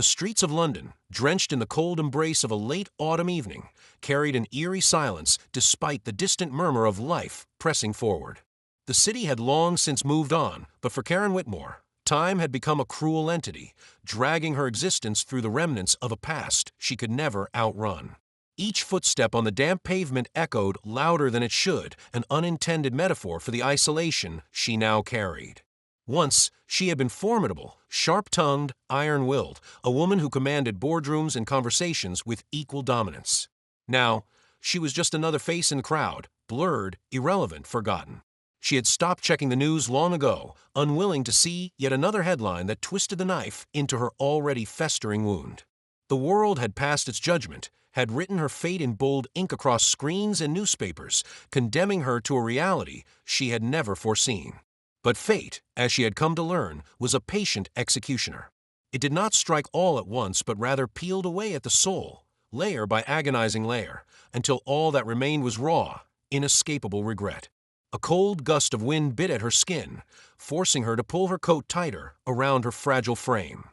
The streets of London, drenched in the cold embrace of a late autumn evening, carried an eerie silence despite the distant murmur of life pressing forward. The city had long since moved on, but for Karen Whitmore, time had become a cruel entity, dragging her existence through the remnants of a past she could never outrun. Each footstep on the damp pavement echoed louder than it should, an unintended metaphor for the isolation she now carried. Once, she had been formidable, sharp-tongued, iron-willed, a woman who commanded boardrooms and conversations with equal dominance. Now, she was just another face in the crowd, blurred, irrelevant, forgotten. She had stopped checking the news long ago, unwilling to see yet another headline that twisted the knife into her already festering wound. The world had passed its judgment, had written her fate in bold ink across screens and newspapers, condemning her to a reality she had never foreseen. But fate, as she had come to learn, was a patient executioner. It did not strike all at once, but rather peeled away at the soul, layer by agonizing layer, until all that remained was raw, inescapable regret. A cold gust of wind bit at her skin, forcing her to pull her coat tighter around her fragile frame.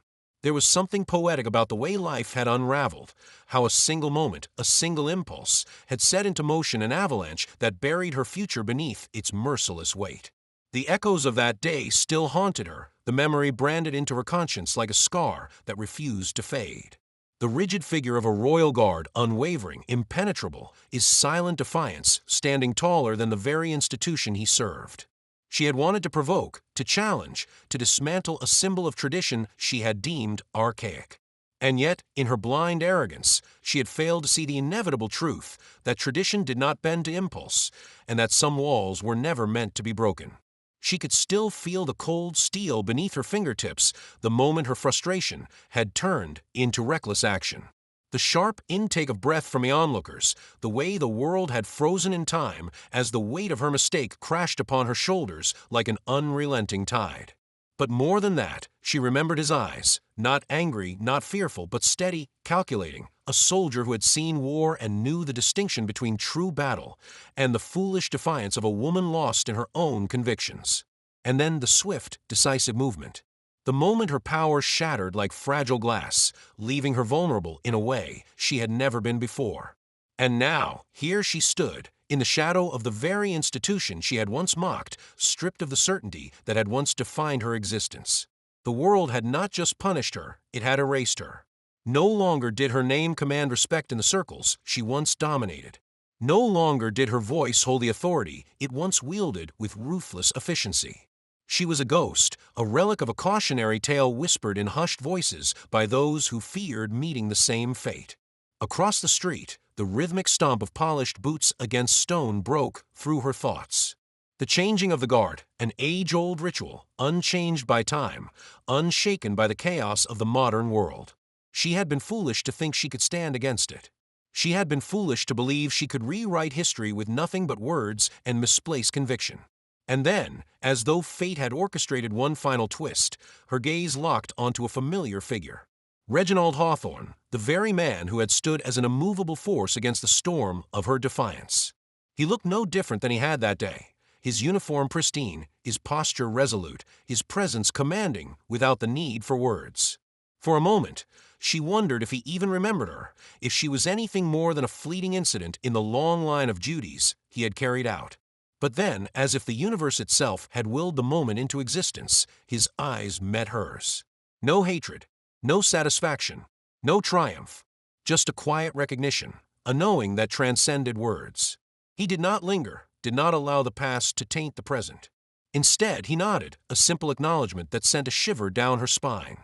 There was something poetic about the way life had unraveled, how a single moment, a single impulse, had set into motion an avalanche that buried her future beneath its merciless weight. The echoes of that day still haunted her, the memory branded into her conscience like a scar that refused to fade. The rigid figure of a royal guard, unwavering, impenetrable, is silent defiance, standing taller than the very institution he served. She had wanted to provoke, to challenge, to dismantle a symbol of tradition she had deemed archaic. And yet, in her blind arrogance, she had failed to see the inevitable truth that tradition did not bend to impulse, and that some walls were never meant to be broken. She could still feel the cold steel beneath her fingertips the moment her frustration had turned into reckless action. The sharp intake of breath from the onlookers, the way the world had frozen in time as the weight of her mistake crashed upon her shoulders like an unrelenting tide. But more than that, she remembered his eyes, not angry, not fearful, but steady, calculating, a soldier who had seen war and knew the distinction between true battle and the foolish defiance of a woman lost in her own convictions. And then the swift, decisive movement. The moment her power shattered like fragile glass, leaving her vulnerable in a way she had never been before. And now, here she stood, in the shadow of the very institution she had once mocked, stripped of the certainty that had once defined her existence. The world had not just punished her, it had erased her. No longer did her name command respect in the circles she once dominated. No longer did her voice hold the authority it once wielded with ruthless efficiency. She was a ghost, a relic of a cautionary tale whispered in hushed voices by those who feared meeting the same fate. Across the street, the rhythmic stomp of polished boots against stone broke through her thoughts. The changing of the guard, an age-old ritual, unchanged by time, unshaken by the chaos of the modern world. She had been foolish to think she could stand against it. She had been foolish to believe she could rewrite history with nothing but words and misplaced conviction. And then, as though fate had orchestrated one final twist, her gaze locked onto a familiar figure. Reginald Hawthorne, the very man who had stood as an immovable force against the storm of her defiance. He looked no different than he had that day, his uniform pristine, his posture resolute, his presence commanding without the need for words. For a moment, she wondered if he even remembered her, if she was anything more than a fleeting incident in the long line of duties he had carried out. But then, as if the universe itself had willed the moment into existence, his eyes met hers. No hatred, no satisfaction, no triumph, just a quiet recognition, a knowing that transcended words. He did not linger, did not allow the past to taint the present. Instead, he nodded, a simple acknowledgement that sent a shiver down her spine.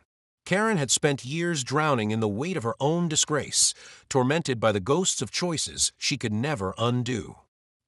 Karen had spent years drowning in the weight of her own disgrace, tormented by the ghosts of choices she could never undo.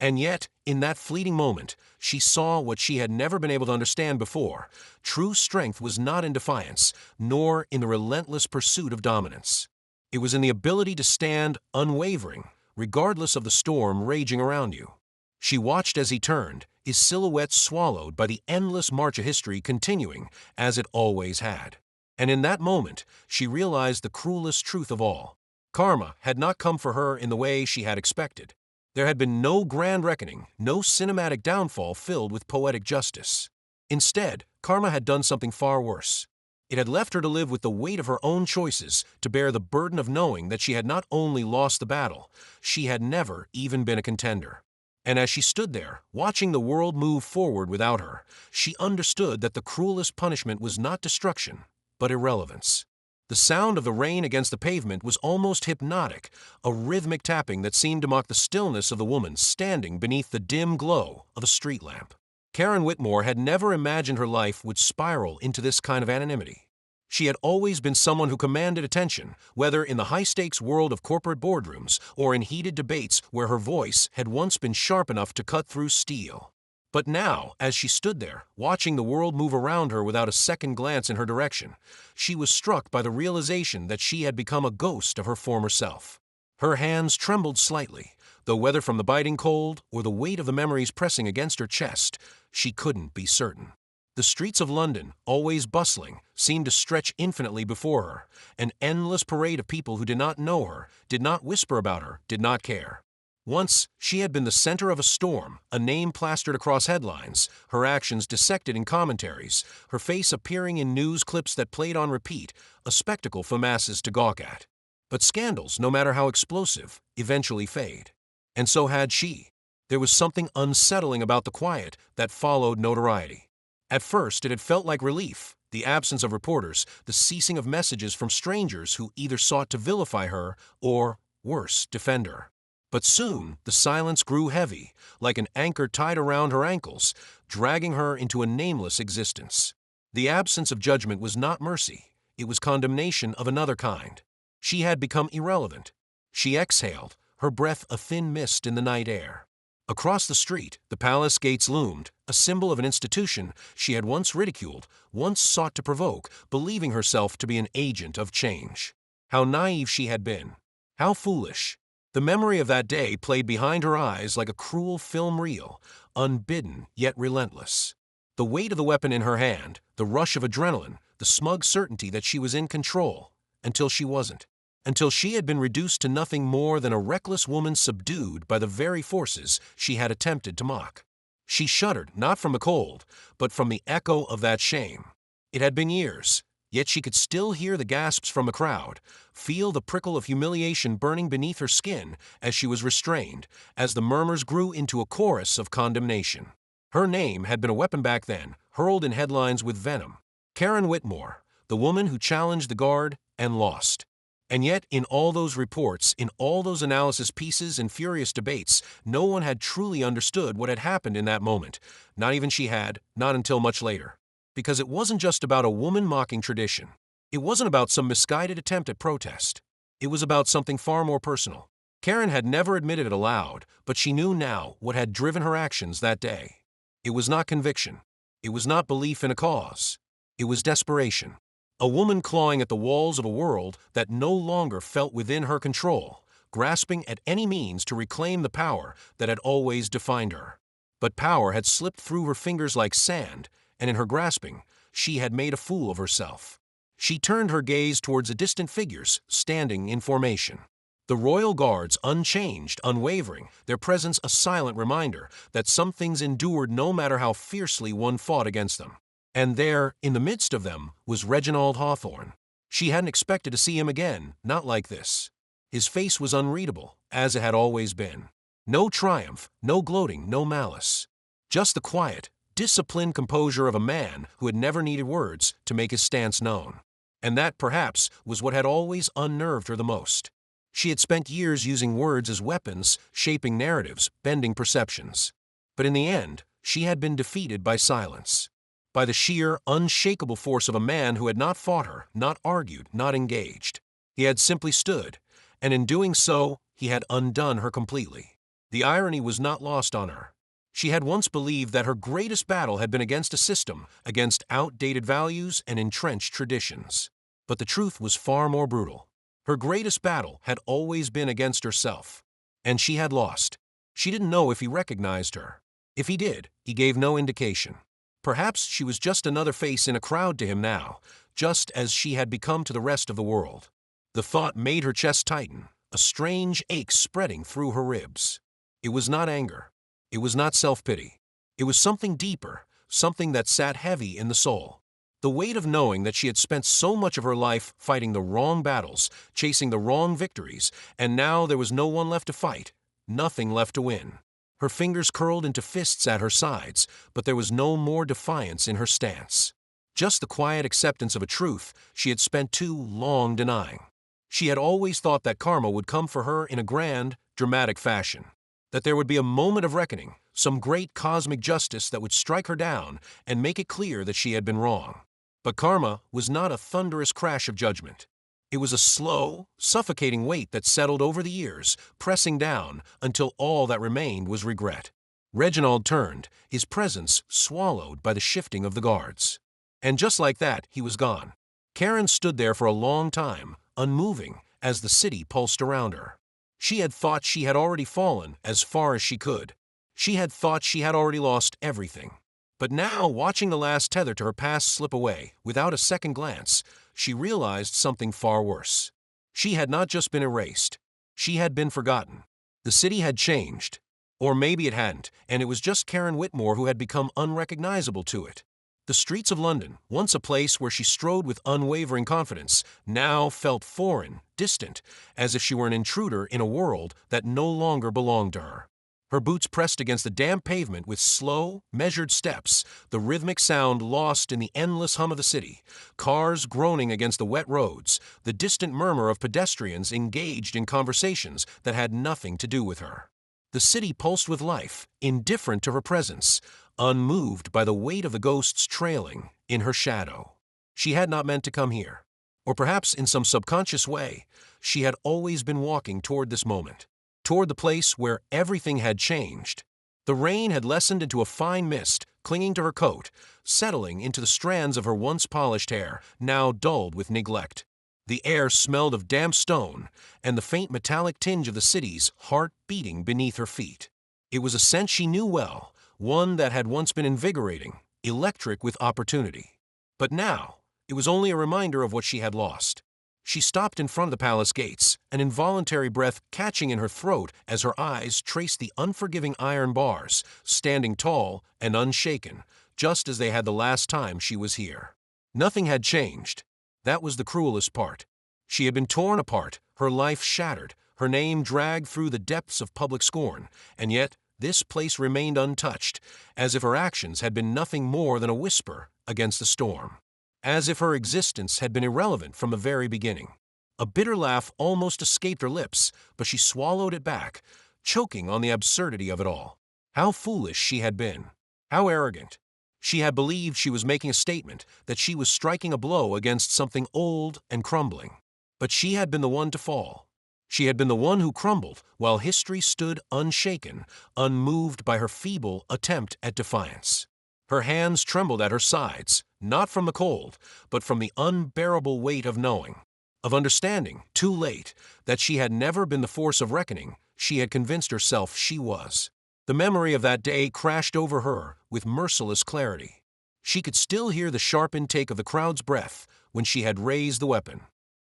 And yet, in that fleeting moment, she saw what she had never been able to understand before. True strength was not in defiance, nor in the relentless pursuit of dominance. It was in the ability to stand unwavering, regardless of the storm raging around you. She watched as he turned, his silhouette swallowed by the endless march of history continuing, as it always had. And in that moment, she realized the cruelest truth of all. Karma had not come for her in the way she had expected. There had been no grand reckoning, no cinematic downfall filled with poetic justice. Instead, karma had done something far worse. It had left her to live with the weight of her own choices, to bear the burden of knowing that she had not only lost the battle, she had never even been a contender. And as she stood there, watching the world move forward without her, she understood that the cruelest punishment was not destruction, but irrelevance. The sound of the rain against the pavement was almost hypnotic, a rhythmic tapping that seemed to mock the stillness of the woman standing beneath the dim glow of a street lamp. Karen Whitmore had never imagined her life would spiral into this kind of anonymity. She had always been someone who commanded attention, whether in the high-stakes world of corporate boardrooms or in heated debates where her voice had once been sharp enough to cut through steel. But now, as she stood there, watching the world move around her without a second glance in her direction, she was struck by the realization that she had become a ghost of her former self. Her hands trembled slightly, though whether from the biting cold or the weight of the memories pressing against her chest, she couldn't be certain. The streets of London, always bustling, seemed to stretch infinitely before her, an endless parade of people who did not know her, did not whisper about her, did not care. Once, she had been the center of a storm, a name plastered across headlines, her actions dissected in commentaries, her face appearing in news clips that played on repeat, a spectacle for masses to gawk at. But scandals, no matter how explosive, eventually fade. And so had she. There was something unsettling about the quiet that followed notoriety. At first, it had felt like relief, the absence of reporters, the ceasing of messages from strangers who either sought to vilify her or, worse, defend her. But soon, the silence grew heavy, like an anchor tied around her ankles, dragging her into a nameless existence. The absence of judgment was not mercy, it was condemnation of another kind. She had become irrelevant. She exhaled, her breath a thin mist in the night air. Across the street, the palace gates loomed, a symbol of an institution she had once ridiculed, once sought to provoke, believing herself to be an agent of change. How naive she had been. How foolish. The memory of that day played behind her eyes like a cruel film reel, unbidden yet relentless. The weight of the weapon in her hand, the rush of adrenaline, the smug certainty that she was in control, until she wasn't. Until she had been reduced to nothing more than a reckless woman subdued by the very forces she had attempted to mock. She shuddered not from the cold, but from the echo of that shame. It had been years, yet she could still hear the gasps from the crowd, feel the prickle of humiliation burning beneath her skin as she was restrained, as the murmurs grew into a chorus of condemnation. Her name had been a weapon back then, hurled in headlines with venom. Karen Whitmore, the woman who challenged the guard and lost. And yet, in all those reports, in all those analysis pieces and furious debates, no one had truly understood what had happened in that moment. Not even she had, not until much later. Because it wasn't just about a woman mocking tradition. It wasn't about some misguided attempt at protest. It was about something far more personal. Karen had never admitted it aloud, but she knew now what had driven her actions that day. It was not conviction. It was not belief in a cause. It was desperation. A woman clawing at the walls of a world that no longer felt within her control, grasping at any means to reclaim the power that had always defined her. But power had slipped through her fingers like sand, and in her grasping, she had made a fool of herself. She turned her gaze towards the distant figures standing in formation. The royal guards, unchanged, unwavering, their presence a silent reminder that some things endured no matter how fiercely one fought against them. And there, in the midst of them, was Reginald Hawthorne. She hadn't expected to see him again, not like this. His face was unreadable, as it had always been. No triumph, no gloating, no malice. Just the quiet, disciplined composure of a man who had never needed words to make his stance known. And that, perhaps, was what had always unnerved her the most. She had spent years using words as weapons, shaping narratives, bending perceptions. But in the end, she had been defeated by silence. By the sheer, unshakable force of a man who had not fought her, not argued, not engaged. He had simply stood, and in doing so, he had undone her completely. The irony was not lost on her. She had once believed that her greatest battle had been against a system, against outdated values and entrenched traditions. But the truth was far more brutal. Her greatest battle had always been against herself. And she had lost. She didn't know if he recognized her. If he did, he gave no indication. Perhaps she was just another face in a crowd to him now, just as she had become to the rest of the world. The thought made her chest tighten, a strange ache spreading through her ribs. It was not anger. It was not self-pity. It was something deeper, something that sat heavy in the soul. The weight of knowing that she had spent so much of her life fighting the wrong battles, chasing the wrong victories, and now there was no one left to fight, nothing left to win. Her fingers curled into fists at her sides, but there was no more defiance in her stance. Just the quiet acceptance of a truth she had spent too long denying. She had always thought that karma would come for her in a grand, dramatic fashion. That there would be a moment of reckoning, some great cosmic justice that would strike her down and make it clear that she had been wrong. But karma was not a thunderous crash of judgment. It was a slow, suffocating weight that settled over the years, pressing down until all that remained was regret. Reginald turned, his presence swallowed by the shifting of the guards. And just like that, he was gone. Karen stood there for a long time, unmoving, as the city pulsed around her. She had thought she had already fallen as far as she could. She had thought she had already lost everything. But now, watching the last tether to her past slip away, without a second glance, she realized something far worse. She had not just been erased. She had been forgotten. The city had changed. Or maybe it hadn't, and it was just Karen Whitmore who had become unrecognizable to it. The streets of London, once a place where she strode with unwavering confidence, now felt foreign, distant, as if she were an intruder in a world that no longer belonged to her. Her boots pressed against the damp pavement with slow, measured steps, the rhythmic sound lost in the endless hum of the city, cars groaning against the wet roads, the distant murmur of pedestrians engaged in conversations that had nothing to do with her. The city pulsed with life, indifferent to her presence, unmoved by the weight of the ghosts trailing in her shadow. She had not meant to come here. Or perhaps in some subconscious way, she had always been walking toward this moment. Toward the place where everything had changed. The rain had lessened into a fine mist, clinging to her coat, settling into the strands of her once polished hair, now dulled with neglect. The air smelled of damp stone, and the faint metallic tinge of the city's heart beating beneath her feet. It was a scent she knew well, one that had once been invigorating, electric with opportunity. But now, it was only a reminder of what she had lost. She stopped in front of the palace gates, an involuntary breath catching in her throat as her eyes traced the unforgiving iron bars, standing tall and unshaken, just as they had the last time she was here. Nothing had changed. That was the cruelest part. She had been torn apart, her life shattered, her name dragged through the depths of public scorn, and yet this place remained untouched, as if her actions had been nothing more than a whisper against the storm. As if her existence had been irrelevant from the very beginning. A bitter laugh almost escaped her lips, but she swallowed it back, choking on the absurdity of it all. How foolish she had been. How arrogant. She had believed she was making a statement, that she was striking a blow against something old and crumbling. But she had been the one to fall. She had been the one who crumbled, while history stood unshaken, unmoved by her feeble attempt at defiance. Her hands trembled at her sides, not from the cold, but from the unbearable weight of knowing, of understanding, too late, that she had never been the force of reckoning she had convinced herself she was. The memory of that day crashed over her with merciless clarity. She could still hear the sharp intake of the crowd's breath when she had raised the weapon.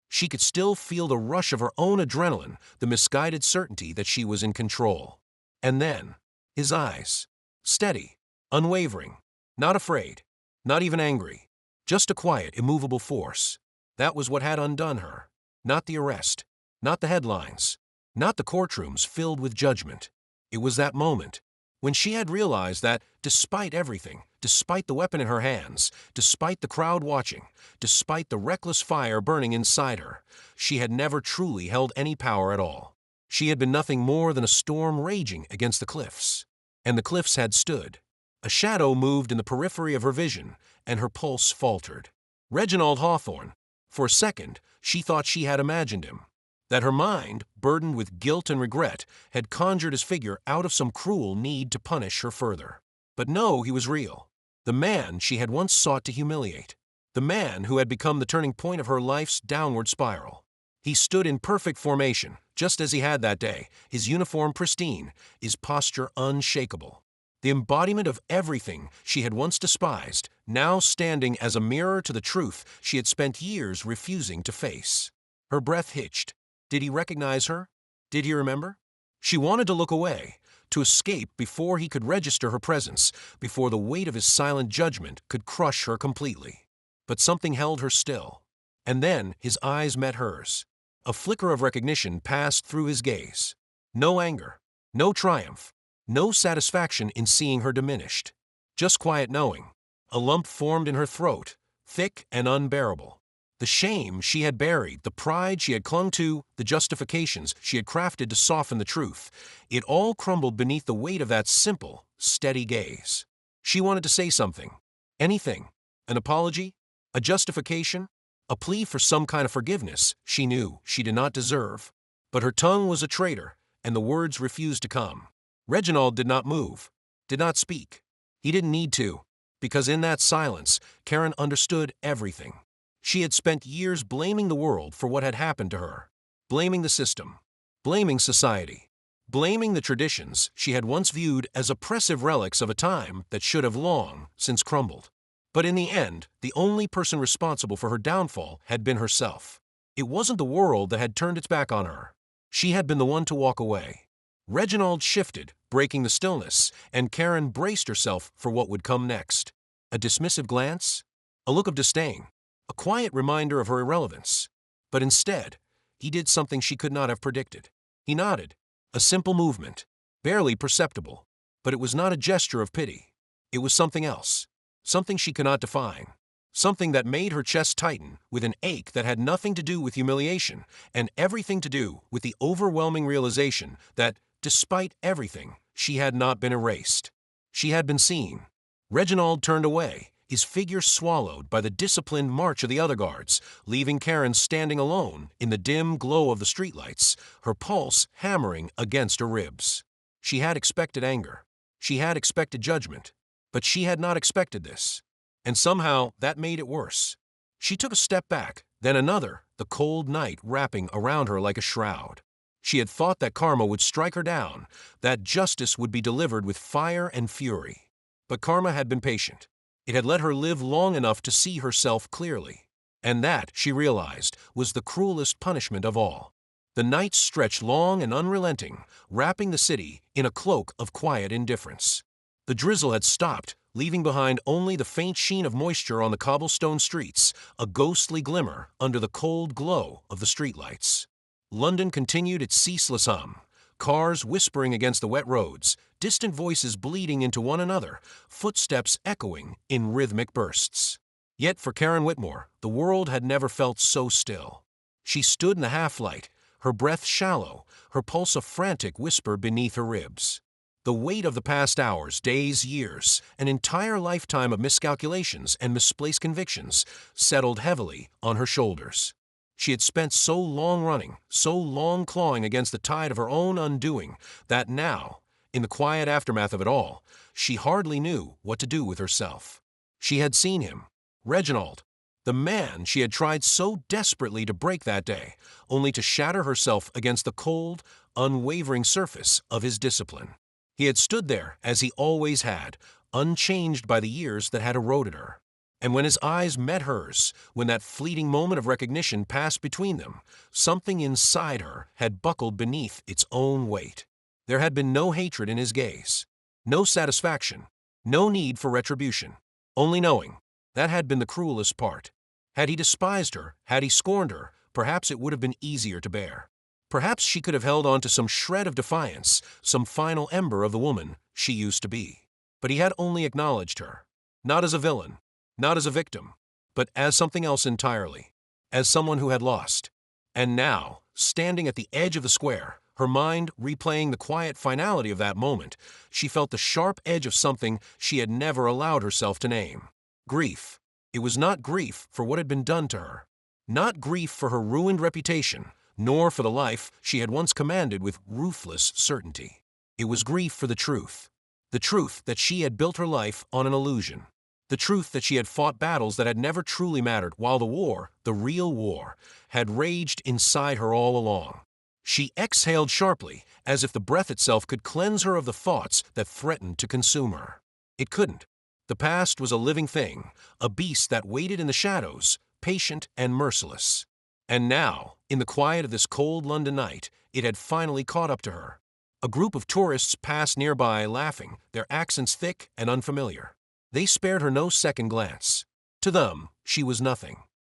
She could still feel the rush of her own adrenaline, the misguided certainty that she was in control. And then, his eyes, steady, unwavering, not afraid, not even angry, just a quiet, immovable force. That was what had undone her. Not the arrest, not the headlines, not the courtrooms filled with judgment. It was that moment, when she had realized that, despite everything, despite the weapon in her hands, despite the crowd watching, despite the reckless fire burning inside her, she had never truly held any power at all. She had been nothing more than a storm raging against the cliffs. And the cliffs had stood. A shadow moved in the periphery of her vision, and her pulse faltered. Reginald Hawthorne. For a second, she thought she had imagined him. That her mind, burdened with guilt and regret, had conjured his figure out of some cruel need to punish her further. But no, he was real. The man she had once sought to humiliate. The man who had become the turning point of her life's downward spiral. He stood in perfect formation, just as he had that day, his uniform pristine, his posture unshakable. The embodiment of everything she had once despised, now standing as a mirror to the truth she had spent years refusing to face. Her breath hitched. Did he recognize her? Did he remember? She wanted to look away, to escape before he could register her presence, before the weight of his silent judgment could crush her completely. but something held her still. And then his eyes met hers. A flicker of recognition passed through his gaze. No anger, no triumph, no satisfaction in seeing her diminished. Just quiet knowing. A lump formed in her throat, thick and unbearable. The shame she had buried, the pride she had clung to, the justifications she had crafted to soften the truth, it all crumbled beneath the weight of that simple, steady gaze. She wanted to say something. Anything. An apology? A justification? A plea for some kind of forgiveness she knew she did not deserve. But her tongue was a traitor, and the words refused to come. Reginald did not move, did not speak. He didn't need to, because in that silence, Karen understood everything. She had spent years blaming the world for what had happened to her, blaming the system, blaming society, blaming the traditions she had once viewed as oppressive relics of a time that should have long since crumbled. But in the end, the only person responsible for her downfall had been herself. It wasn't the world that had turned its back on her. She had been the one to walk away. Reginald shifted, breaking the stillness, and Karen braced herself for what would come next. A dismissive glance? A look of disdain? A quiet reminder of her irrelevance. But instead, he did something she could not have predicted. He nodded. A simple movement, barely perceptible. But it was not a gesture of pity. It was something else. Something she could not define. Something that made her chest tighten with an ache that had nothing to do with humiliation and everything to do with the overwhelming realization that, despite everything, she had not been erased. She had been seen. Reginald turned away, his figure swallowed by the disciplined march of the other guards, leaving Karen standing alone in the dim glow of the streetlights, her pulse hammering against her ribs. She had expected anger. She had expected judgment. But she had not expected this. And somehow that made it worse. She took a step back, then another, the cold night wrapping around her like a shroud. She had thought that karma would strike her down, that justice would be delivered with fire and fury. But karma had been patient. It had let her live long enough to see herself clearly. And that, she realized, was the cruelest punishment of all. The night stretched long and unrelenting, wrapping the city in a cloak of quiet indifference. The drizzle had stopped, leaving behind only the faint sheen of moisture on the cobblestone streets, a ghostly glimmer under the cold glow of the streetlights. London continued its ceaseless hum, cars whispering against the wet roads, distant voices bleeding into one another, footsteps echoing in rhythmic bursts. Yet for Karen Whitmore, the world had never felt so still. She stood in the half-light, her breath shallow, her pulse a frantic whisper beneath her ribs. The weight of the past hours, days, years, an entire lifetime of miscalculations and misplaced convictions settled heavily on her shoulders. She had spent so long running, so long clawing against the tide of her own undoing, that now, in the quiet aftermath of it all, she hardly knew what to do with herself. She had seen him, Reginald, the man she had tried so desperately to break that day, only to shatter herself against the cold, unwavering surface of his discipline. He had stood there, as he always had, unchanged by the years that had eroded her. And when his eyes met hers, when that fleeting moment of recognition passed between them, something inside her had buckled beneath its own weight. There had been no hatred in his gaze, no satisfaction, no need for retribution, only knowing. That had been the cruelest part. Had he despised her, had he scorned her, perhaps it would have been easier to bear. Perhaps she could have held on to some shred of defiance, some final ember of the woman she used to be. But he had only acknowledged her, not as a villain, not as a victim, but as something else entirely, as someone who had lost. And now, standing at the edge of the square, her mind replaying the quiet finality of that moment, she felt the sharp edge of something she had never allowed herself to name. Grief. It was not grief for what had been done to her, not grief for her ruined reputation, nor for the life she had once commanded with ruthless certainty. It was grief for the truth that she had built her life on an illusion, the truth that she had fought battles that had never truly mattered while the war, the real war, had raged inside her all along. She exhaled sharply, as if the breath itself could cleanse her of the thoughts that threatened to consume her. It couldn't. The past was a living thing, a beast that waited in the shadows, patient and merciless. And now, in the quiet of this cold London night, it had finally caught up to her. A group of tourists passed nearby, laughing, their accents thick and unfamiliar. They spared her no second glance. To them, She was nothing.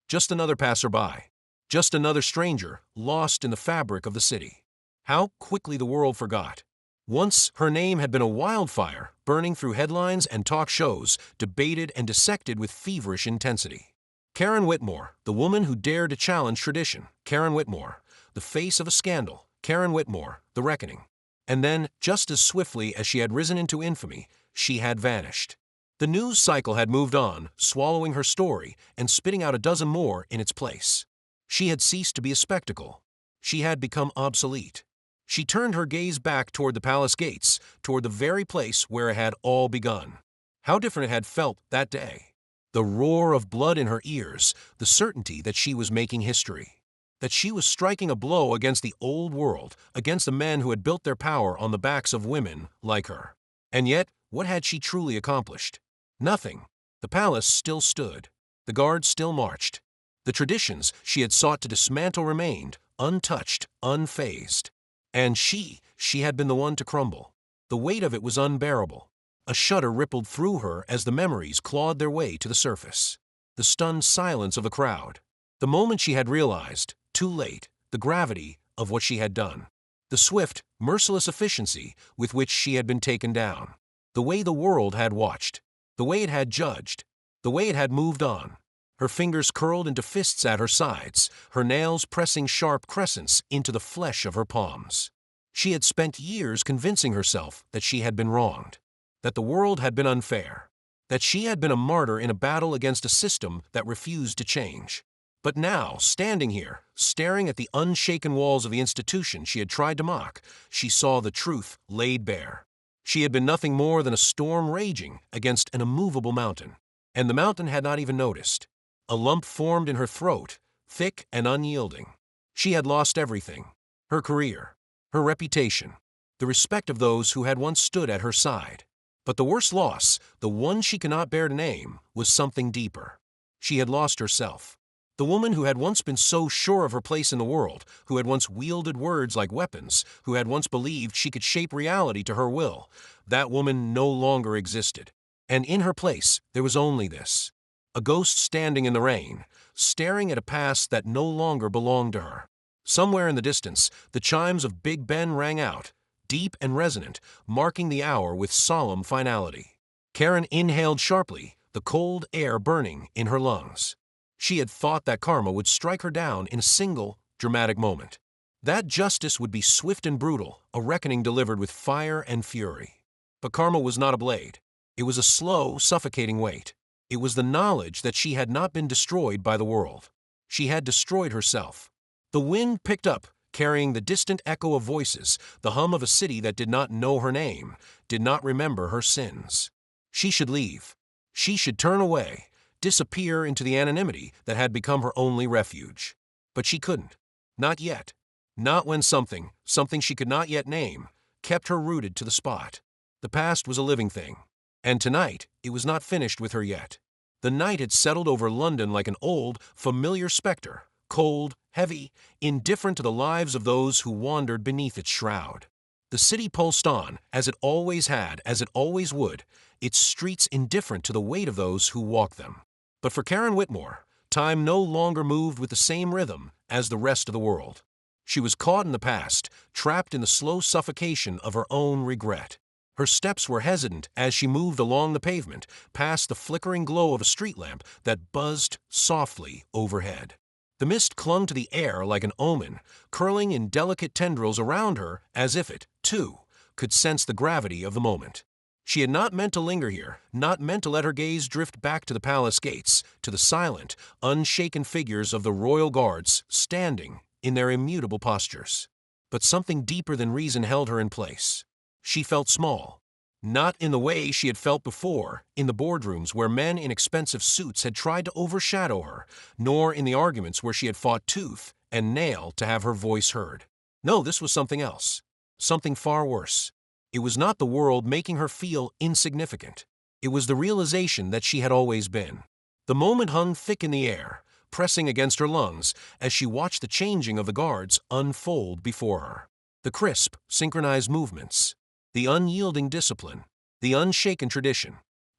Just another passerby. Just another stranger, lost in the fabric of the city. How quickly the world forgot. Once her name had been a wildfire, burning through headlines and talk shows, debated and dissected with feverish intensity. Karen Whitmore, the woman who dared to challenge tradition. Karen Whitmore, the face of a scandal. Karen Whitmore, the reckoning. And then, just as swiftly as she had risen into infamy, she had vanished. The news cycle had moved on, swallowing her story and spitting out a dozen more in its place. She had ceased to be a spectacle. She had become obsolete. She turned her gaze back toward the palace gates, toward the very place where it had all begun. How different it had felt that day. The roar of blood in her ears, the certainty that she was making history. That she was striking a blow against the old world, against the men who had built their power on the backs of women like her. And yet, what had she truly accomplished? Nothing. The palace still stood. The guards still marched. The traditions she had sought to dismantle remained, untouched, unfazed. And she had been the one to crumble. The weight of it was unbearable. A shudder rippled through her as the memories clawed their way to the surface. The stunned silence of the crowd. The moment she had realized, too late, the gravity of what she had done. The swift, merciless efficiency with which she had been taken down. The way the world had watched. The way it had judged. The way it had moved on. Her fingers curled into fists at her sides, her nails pressing sharp crescents into the flesh of her palms. She had spent years convincing herself that she had been wronged, that the world had been unfair, that she had been a martyr in a battle against a system that refused to change. But now, standing here, staring at the unshaken walls of the institution she had tried to mock, she saw the truth laid bare. She had been nothing more than a storm raging against an immovable mountain, and the mountain had not even noticed. A lump formed in her throat, thick and unyielding. She had lost everything: her career, her reputation, the respect of those who had once stood at her side. But the worst loss, the one she cannot bear to name, was something deeper. She had lost herself. The woman who had once been so sure of her place in the world, who had once wielded words like weapons, who had once believed she could shape reality to her will, that woman no longer existed. And in her place, there was only this: a ghost standing in the rain, staring at a past that no longer belonged to her. Somewhere in the distance, the chimes of Big Ben rang out, deep and resonant, marking the hour with solemn finality. Karen inhaled sharply, the cold air burning in her lungs. She had thought that karma would strike her down in a single, dramatic moment. That justice would be swift and brutal, a reckoning delivered with fire and fury. But karma was not a blade. It was a slow, suffocating weight. It was the knowledge that she had not been destroyed by the world. She had destroyed herself. The wind picked up, carrying the distant echo of voices, the hum of a city that did not know her name, did not remember her sins. She should leave. She should turn away, disappear into the anonymity that had become her only refuge. But she couldn't. Not yet. Not when something she could not yet name, kept her rooted to the spot. The past was a living thing. And tonight, it was not finished with her yet. The night had settled over London like an old, familiar specter, cold, heavy, indifferent to the lives of those who wandered beneath its shroud. The city pulsed on, as it always had, as it always would, its streets indifferent to the weight of those who walked them. But for Karen Whitmore, time no longer moved with the same rhythm as the rest of the world. She was caught in the past, trapped in the slow suffocation of her own regret. Her steps were hesitant as she moved along the pavement, past the flickering glow of a street lamp that buzzed softly overhead. The mist clung to the air like an omen, curling in delicate tendrils around her as if it, too, could sense the gravity of the moment. She had not meant to linger here, not meant to let her gaze drift back to the palace gates, to the silent, unshaken figures of the royal guards standing in their immutable postures. But something deeper than reason held her in place. She felt small, not in the way she had felt before in the boardrooms where men in expensive suits had tried to overshadow her, nor in the arguments where she had fought tooth and nail to have her voice heard. No, this was something else, something far worse. It was not the world making her feel insignificant. It was the realization that she had always been. The moment hung thick in the air, pressing against her lungs as she watched the changing of the guards unfold before her. The crisp, synchronized movements. The unyielding discipline, the unshaken tradition.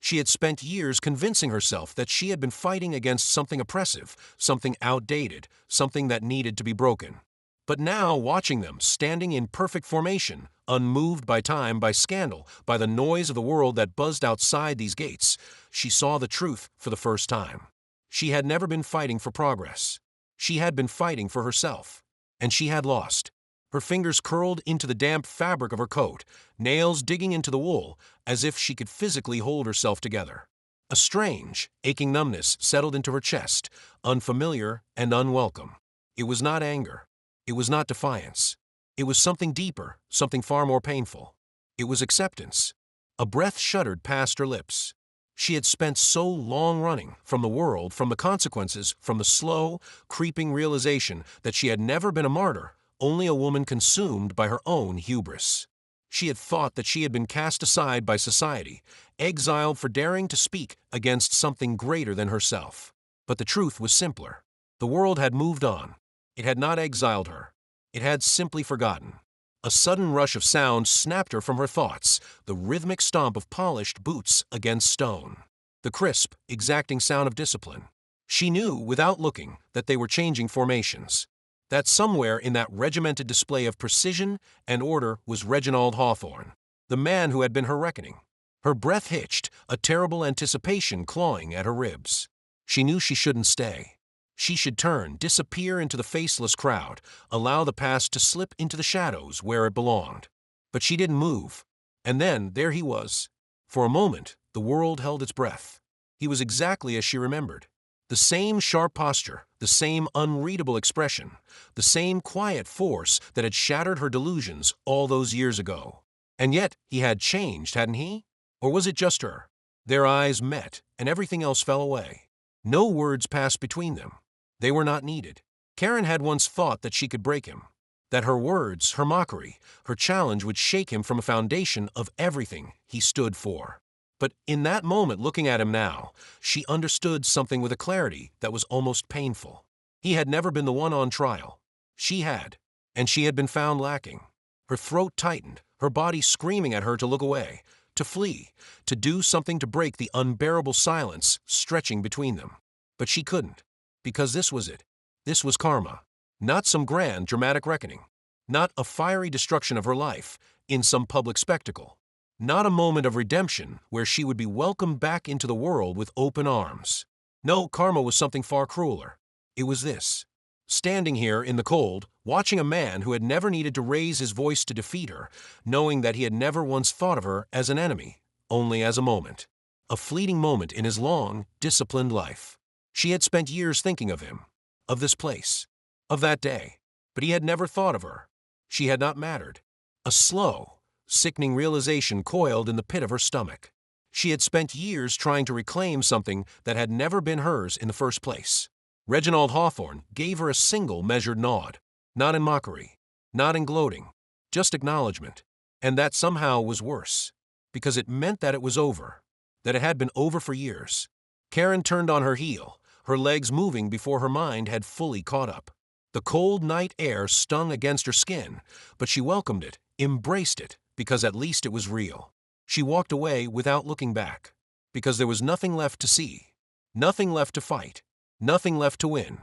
She had spent years convincing herself that she had been fighting against something oppressive, something outdated, something that needed to be broken. But now, watching them, standing in perfect formation, unmoved by time, by scandal, by the noise of the world that buzzed outside these gates, she saw the truth for the first time. She had never been fighting for progress. She had been fighting for herself. And she had lost. Her fingers curled into the damp fabric of her coat, nails digging into the wool, as if she could physically hold herself together. A strange, aching numbness settled into her chest, unfamiliar and unwelcome. It was not anger. It was not defiance. It was something deeper, something far more painful. It was acceptance. A breath shuddered past her lips. She had spent so long running from the world, from the consequences, from the slow, creeping realization that she had never been a martyr, only a woman consumed by her own hubris. She had thought that she had been cast aside by society, exiled for daring to speak against something greater than herself. But the truth was simpler. The world had moved on. It had not exiled her. It had simply forgotten. A sudden rush of sound snapped her from her thoughts, the rhythmic stomp of polished boots against stone. The crisp, exacting sound of discipline. She knew, without looking, that they were changing formations. That somewhere in that regimented display of precision and order was Reginald Hawthorne, the man who had been her reckoning. Her breath hitched, a terrible anticipation clawing at her ribs. She knew she shouldn't stay. She should turn, disappear into the faceless crowd, allow the past to slip into the shadows where it belonged. But she didn't move. And then, there he was. For a moment, the world held its breath. He was exactly as she remembered. The same sharp posture, the same unreadable expression, the same quiet force that had shattered her delusions all those years ago. And yet, he had changed, hadn't he? Or was it just her? Their eyes met, and everything else fell away. No words passed between them. They were not needed. Karen had once thought that she could break him, that her words, her mockery, her challenge would shake him from a foundation of everything he stood for. But in that moment, looking at him now, she understood something with a clarity that was almost painful. He had never been the one on trial. She had, and she had been found lacking. Her throat tightened, her body screaming at her to look away, to flee, to do something to break the unbearable silence stretching between them. But she couldn't. Because this was it. This was karma. Not some grand, dramatic reckoning. Not a fiery destruction of her life in some public spectacle. Not a moment of redemption where she would be welcomed back into the world with open arms. No, karma was something far crueler. It was this. Standing here in the cold, watching a man who had never needed to raise his voice to defeat her, knowing that he had never once thought of her as an enemy, only as a moment. A fleeting moment in his long, disciplined life. She had spent years thinking of him, of this place, of that day, but he had never thought of her. She had not mattered. A slow, sickening realization coiled in the pit of her stomach. She had spent years trying to reclaim something that had never been hers in the first place. Reginald Hawthorne gave her a single measured nod, not in mockery, not in gloating, just acknowledgement. And that somehow was worse, because it meant that it was over, that it had been over for years. Karen turned on her heel, her legs moving before her mind had fully caught up. The cold night air stung against her skin, but she welcomed it, embraced it, because at least it was real. She walked away without looking back, because there was nothing left to see, nothing left to fight, nothing left to win.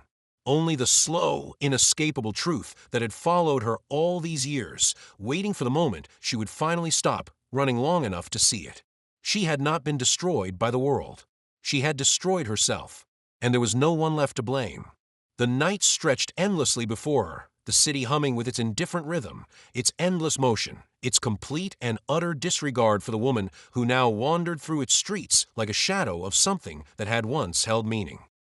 Only the slow, inescapable truth that had followed her all these years, waiting for the moment she would finally stop running long enough to see it. She had not been destroyed by the world. She had destroyed herself, and there was no one left to blame. The night stretched endlessly before her, the city humming with its indifferent rhythm, its endless motion, its complete and utter disregard for the woman who now wandered through its streets like a shadow of something that had once held meaning.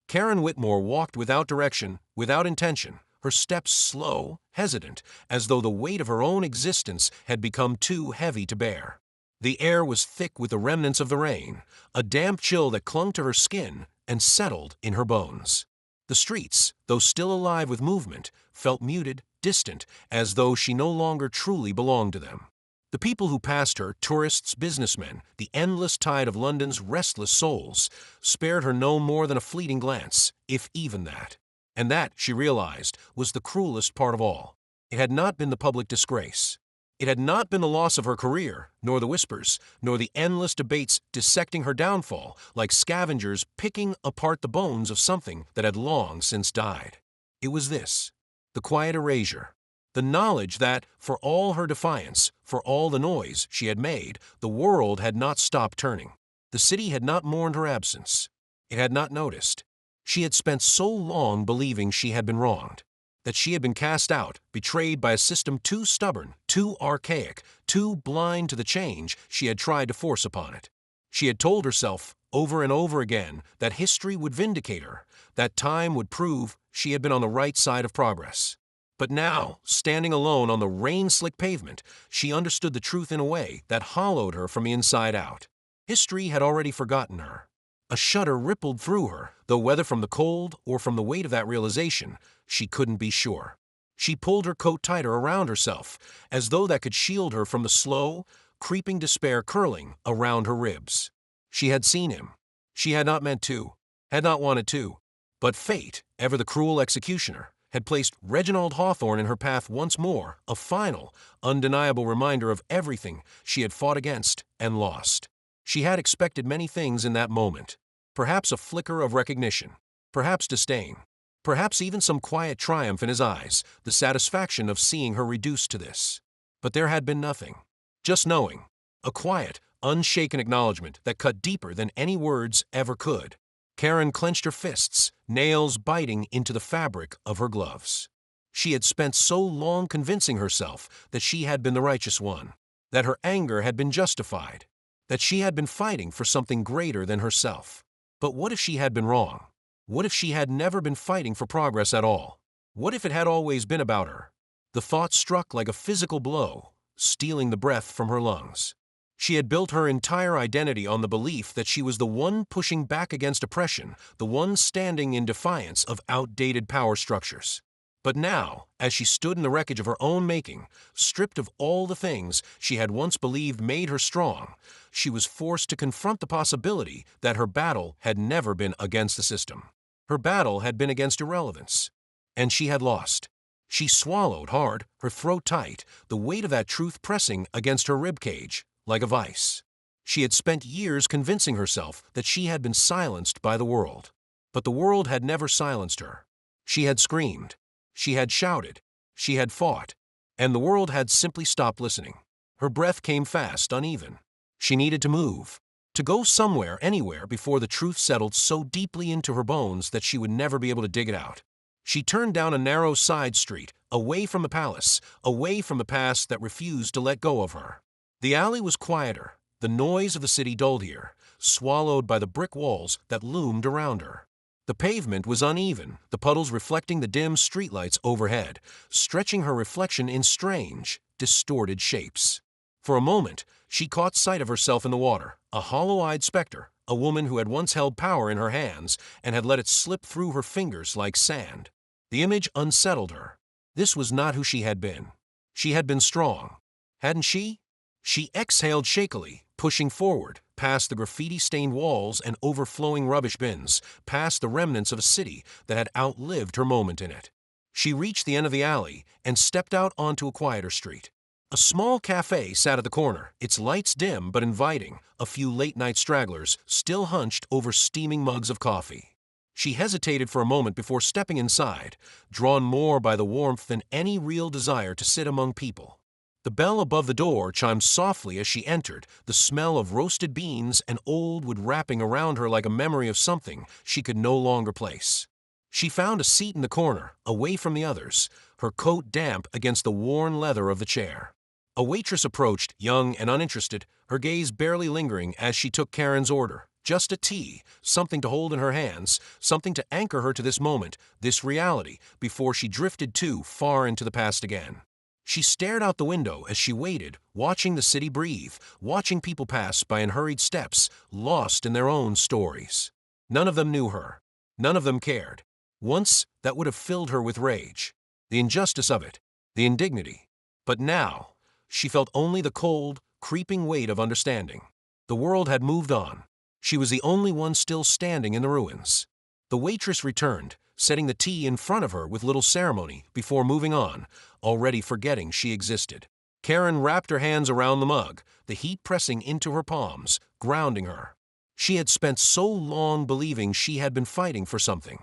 Karen Whitmore walked without direction, without intention, her steps slow, hesitant, as though the weight of her own existence had become too heavy to bear. The air was thick with the remnants of the rain, a damp chill that clung to her skin and settled in her bones. The streets, though still alive with movement, felt muted, distant, as though she no longer truly belonged to them. The people who passed her, tourists, businessmen, the endless tide of London's restless souls, spared her no more than a fleeting glance, if even that. And that, she realized, was the cruelest part of all. It had not been the public disgrace. It had not been the loss of her career, nor the whispers, nor the endless debates dissecting her downfall like scavengers picking apart the bones of something that had long since died. It was this, the quiet erasure, the knowledge that, for all her defiance, for all the noise she had made, the world had not stopped turning. The city had not mourned her absence. It had not noticed. She had spent so long believing she had been wronged, that she had been cast out, betrayed by a system too stubborn, too archaic, too blind to the change she had tried to force upon it. She had told herself, over and over again, that history would vindicate her, that time would prove she had been on the right side of progress. But now, standing alone on the rain-slick pavement, she understood the truth in a way that hollowed her from the inside out. History had already forgotten her. A shudder rippled through her, though whether from the cold or from the weight of that realization, she couldn't be sure. She pulled her coat tighter around herself, as though that could shield her from the slow, creeping despair curling around her ribs. She had seen him. She had not meant to, had not wanted to. But fate, ever the cruel executioner, had placed Reginald Hawthorne in her path once more, a final, undeniable reminder of everything she had fought against and lost. She had expected many things in that moment. Perhaps a flicker of recognition, perhaps disdain, perhaps even some quiet triumph in his eyes, the satisfaction of seeing her reduced to this. But there had been nothing. Just knowing. A quiet, unshaken acknowledgement that cut deeper than any words ever could. Karen clenched her fists, nails biting into the fabric of her gloves. She had spent so long convincing herself that she had been the righteous one, that her anger had been justified, that she had been fighting for something greater than herself. But what if she had been wrong? What if she had never been fighting for progress at all? What if it had always been about her? The thought struck like a physical blow, stealing the breath from her lungs. She had built her entire identity on the belief that she was the one pushing back against oppression, the one standing in defiance of outdated power structures. But now, as she stood in the wreckage of her own making, stripped of all the things she had once believed made her strong, she was forced to confront the possibility that her battle had never been against the system. Her battle had been against irrelevance. And she had lost. She swallowed hard, her throat tight, the weight of that truth pressing against her ribcage, like a vice. She had spent years convincing herself that she had been silenced by the world. But the world had never silenced her. She had screamed. She had shouted, she had fought, and the world had simply stopped listening. Her breath came fast, uneven. She needed to move, to go somewhere, anywhere, before the truth settled so deeply into her bones that she would never be able to dig it out. She turned down a narrow side street, away from the palace, away from the past that refused to let go of her. The alley was quieter, the noise of the city dulled here, swallowed by the brick walls that loomed around her. The pavement was uneven, the puddles reflecting the dim streetlights overhead, stretching her reflection in strange, distorted shapes. For a moment, she caught sight of herself in the water, a hollow-eyed specter, a woman who had once held power in her hands and had let it slip through her fingers like sand. The image unsettled her. This was not who she had been. She had been strong. Hadn't she? She exhaled shakily, pushing forward, past the graffiti-stained walls and overflowing rubbish bins, past the remnants of a city that had outlived her moment in it. She reached the end of the alley and stepped out onto a quieter street. A small cafe sat at the corner, its lights dim but inviting, a few late-night stragglers still hunched over steaming mugs of coffee. She hesitated for a moment before stepping inside, drawn more by the warmth than any real desire to sit among people. The bell above the door chimed softly as she entered, the smell of roasted beans and old wood wrapping around her like a memory of something she could no longer place. She found a seat in the corner, away from the others, her coat damp against the worn leather of the chair. A waitress approached, young and uninterested, her gaze barely lingering as she took Karen's order. Just a tea, something to hold in her hands, something to anchor her to this moment, this reality, before she drifted too far into the past again. She stared out the window as she waited, watching the city breathe, watching people pass by in hurried steps, lost in their own stories. None of them knew her. None of them cared. Once, that would have filled her with rage. The injustice of it, the indignity. But now, she felt only the cold, creeping weight of understanding. The world had moved on. She was the only one still standing in the ruins. The waitress returned, setting the tea in front of her with little ceremony before moving on, already forgetting she existed. Karen wrapped her hands around the mug, the heat pressing into her palms, grounding her. She had spent so long believing she had been fighting for something.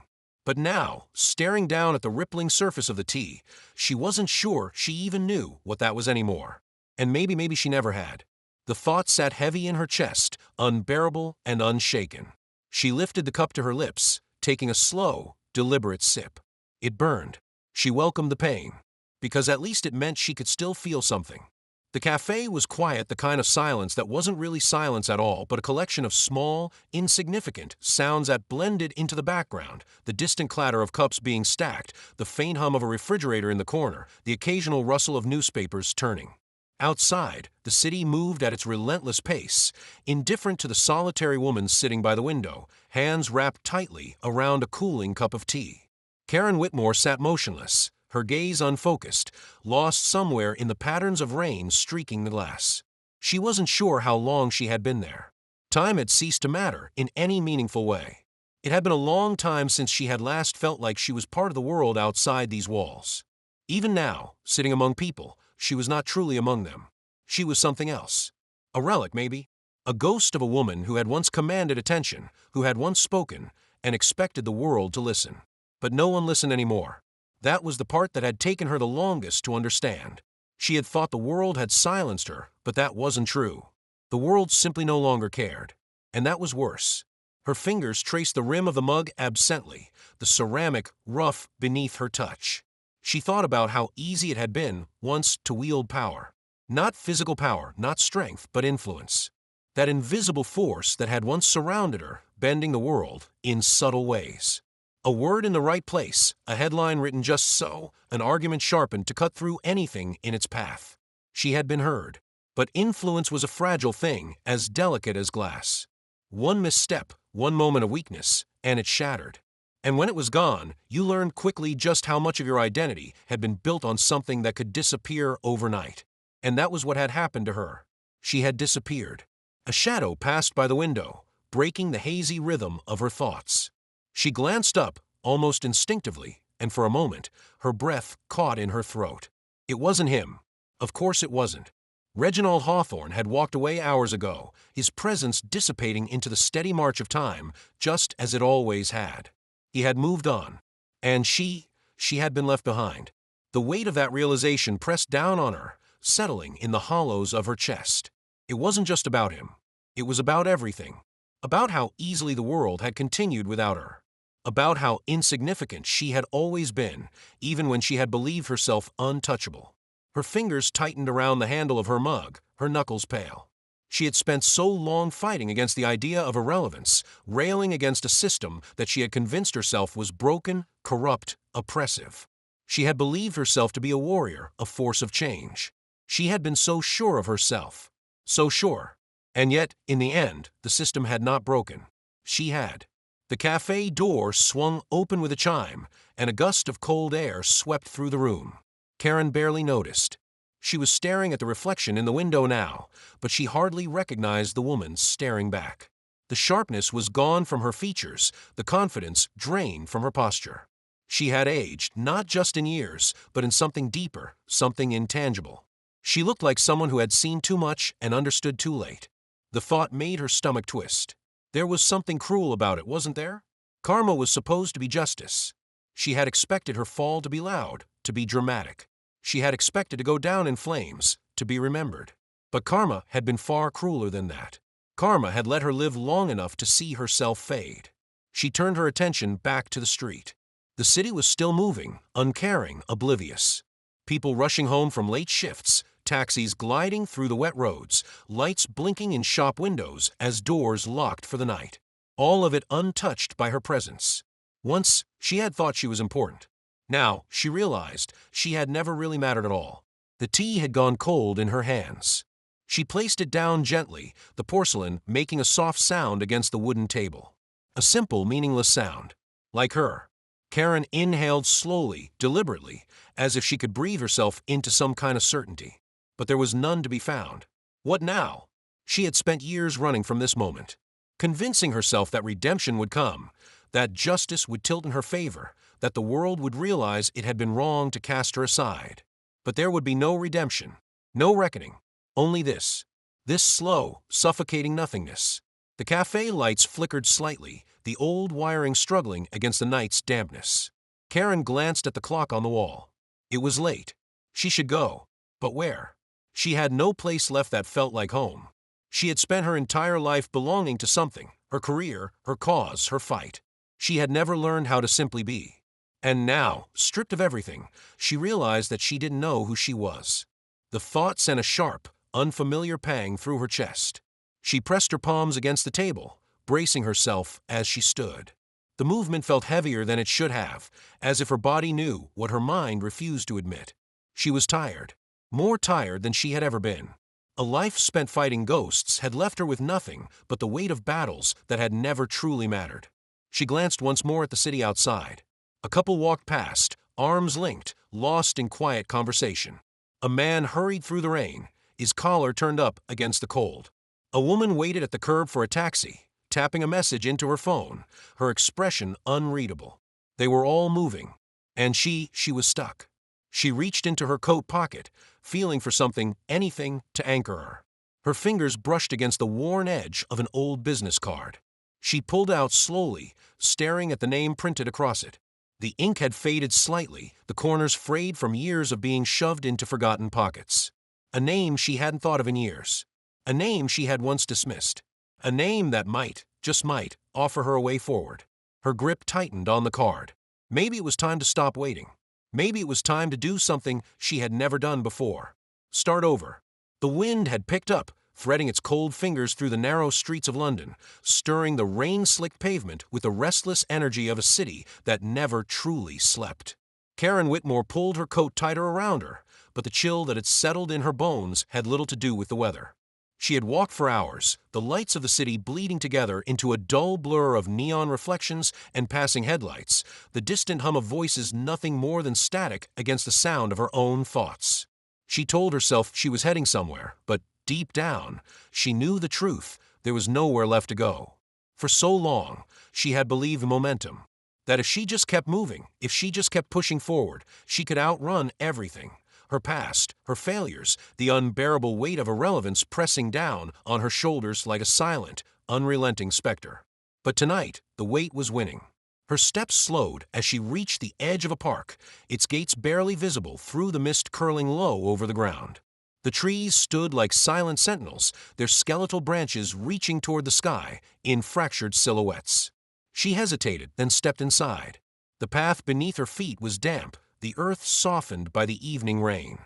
But now, staring down at the rippling surface of the tea, she wasn't sure she even knew what that was anymore. And maybe she never had. The thought sat heavy in her chest, unbearable and unshaken. She lifted the cup to her lips, taking a slow, deliberate sip. It burned. She welcomed the pain, because at least it meant she could still feel something. The cafe was quiet, the kind of silence that wasn't really silence at all, but a collection of small, insignificant sounds that blended into the background, the distant clatter of cups being stacked, the faint hum of a refrigerator in the corner, the occasional rustle of newspapers turning. Outside, the city moved at its relentless pace, indifferent to the solitary woman sitting by the window, hands wrapped tightly around a cooling cup of tea. Karen Whitmore sat motionless, her gaze unfocused, lost somewhere in the patterns of rain streaking the glass. She wasn't sure how long she had been there. Time had ceased to matter in any meaningful way. It had been a long time since she had last felt like she was part of the world outside these walls. Even now, sitting among people, she was not truly among them. She was something else. A relic, maybe. A ghost of a woman who had once commanded attention, who had once spoken, and expected the world to listen. But no one listened anymore. That was the part that had taken her the longest to understand. She had thought the world had silenced her, but that wasn't true. The world simply no longer cared. And that was worse. Her fingers traced the rim of the mug absently, the ceramic rough beneath her touch. She thought about how easy it had been once to wield power. Not physical power, not strength, but influence. That invisible force that had once surrounded her, bending the world in subtle ways. A word in the right place, a headline written just so, an argument sharpened to cut through anything in its path. She had been heard. But influence was a fragile thing, as delicate as glass. One misstep, one moment of weakness, and it shattered. And when it was gone, you learned quickly just how much of your identity had been built on something that could disappear overnight. And that was what had happened to her. She had disappeared. A shadow passed by the window, breaking the hazy rhythm of her thoughts. She glanced up, almost instinctively, and for a moment, her breath caught in her throat. It wasn't him. Of course it wasn't. Reginald Hawthorne had walked away hours ago, his presence dissipating into the steady march of time, just as it always had. He had moved on. And she had been left behind. The weight of that realization pressed down on her, settling in the hollows of her chest. It wasn't just about him. It was about everything. About how easily the world had continued without her. About how insignificant she had always been, even when she had believed herself untouchable. Her fingers tightened around the handle of her mug, her knuckles pale. She had spent so long fighting against the idea of irrelevance, railing against a system that she had convinced herself was broken, corrupt, oppressive. She had believed herself to be a warrior, a force of change. She had been so sure of herself. So sure. And yet, in the end, the system had not broken. She had. The cafe door swung open with a chime, and a gust of cold air swept through the room. Karen barely noticed. She was staring at the reflection in the window now, but she hardly recognized the woman staring back. The sharpness was gone from her features, the confidence drained from her posture. She had aged, not just in years, but in something deeper, something intangible. She looked like someone who had seen too much and understood too late. The thought made her stomach twist. There was something cruel about it, wasn't there? Karma was supposed to be justice. She had expected her fall to be loud, to be dramatic. She had expected to go down in flames, to be remembered. But karma had been far crueler than that. Karma had let her live long enough to see herself fade. She turned her attention back to the street. The city was still moving, uncaring, oblivious. People rushing home from late shifts, taxis gliding through the wet roads, lights blinking in shop windows as doors locked for the night. All of it untouched by her presence. Once, she had thought she was important. Now, she realized she had never really mattered at all. The tea had gone cold in her hands. She placed it down gently, the porcelain making a soft sound against the wooden table. A simple, meaningless sound. Like her. Karen inhaled slowly, deliberately, as if she could breathe herself into some kind of certainty. But there was none to be found. What now? She had spent years running from this moment, convincing herself that redemption would come, that justice would tilt in her favor, that the world would realize it had been wrong to cast her aside. But there would be no redemption. No reckoning. Only this. This slow, suffocating nothingness. The cafe lights flickered slightly, the old wiring struggling against the night's dampness. Karen glanced at the clock on the wall. It was late. She should go. But where? She had no place left that felt like home. She had spent her entire life belonging to something, her career, her cause, her fight. She had never learned how to simply be. And now, stripped of everything, she realized that she didn't know who she was. The thought sent a sharp, unfamiliar pang through her chest. She pressed her palms against the table, bracing herself as she stood. The movement felt heavier than it should have, as if her body knew what her mind refused to admit. She was tired, more tired than she had ever been. A life spent fighting ghosts had left her with nothing but the weight of battles that had never truly mattered. She glanced once more at the city outside. A couple walked past, arms linked, lost in quiet conversation. A man hurried through the rain, his collar turned up against the cold. A woman waited at the curb for a taxi, tapping a message into her phone, her expression unreadable. They were all moving, and she was stuck. She reached into her coat pocket, feeling for something, anything, to anchor her. Her fingers brushed against the worn edge of an old business card. She pulled out slowly, staring at the name printed across it. The ink had faded slightly, the corners frayed from years of being shoved into forgotten pockets. A name she hadn't thought of in years. A name she had once dismissed. A name that might, just might, offer her a way forward. Her grip tightened on the card. Maybe it was time to stop waiting. Maybe it was time to do something she had never done before. Start over. The wind had picked up, threading its cold fingers through the narrow streets of London, stirring the rain-slicked pavement with the restless energy of a city that never truly slept. Karen Whitmore pulled her coat tighter around her, but the chill that had settled in her bones had little to do with the weather. She had walked for hours, the lights of the city bleeding together into a dull blur of neon reflections and passing headlights, the distant hum of voices nothing more than static against the sound of her own thoughts. She told herself she was heading somewhere, but deep down, she knew the truth. There was nowhere left to go. For so long, she had believed momentum. That if she just kept moving, if she just kept pushing forward, she could outrun everything. Her past, her failures, the unbearable weight of irrelevance pressing down on her shoulders like a silent, unrelenting specter. But tonight, the weight was winning. Her steps slowed as she reached the edge of a park, its gates barely visible through the mist curling low over the ground. The trees stood like silent sentinels, their skeletal branches reaching toward the sky in fractured silhouettes. She hesitated, then stepped inside. The path beneath her feet was damp, the earth softened by the evening rain.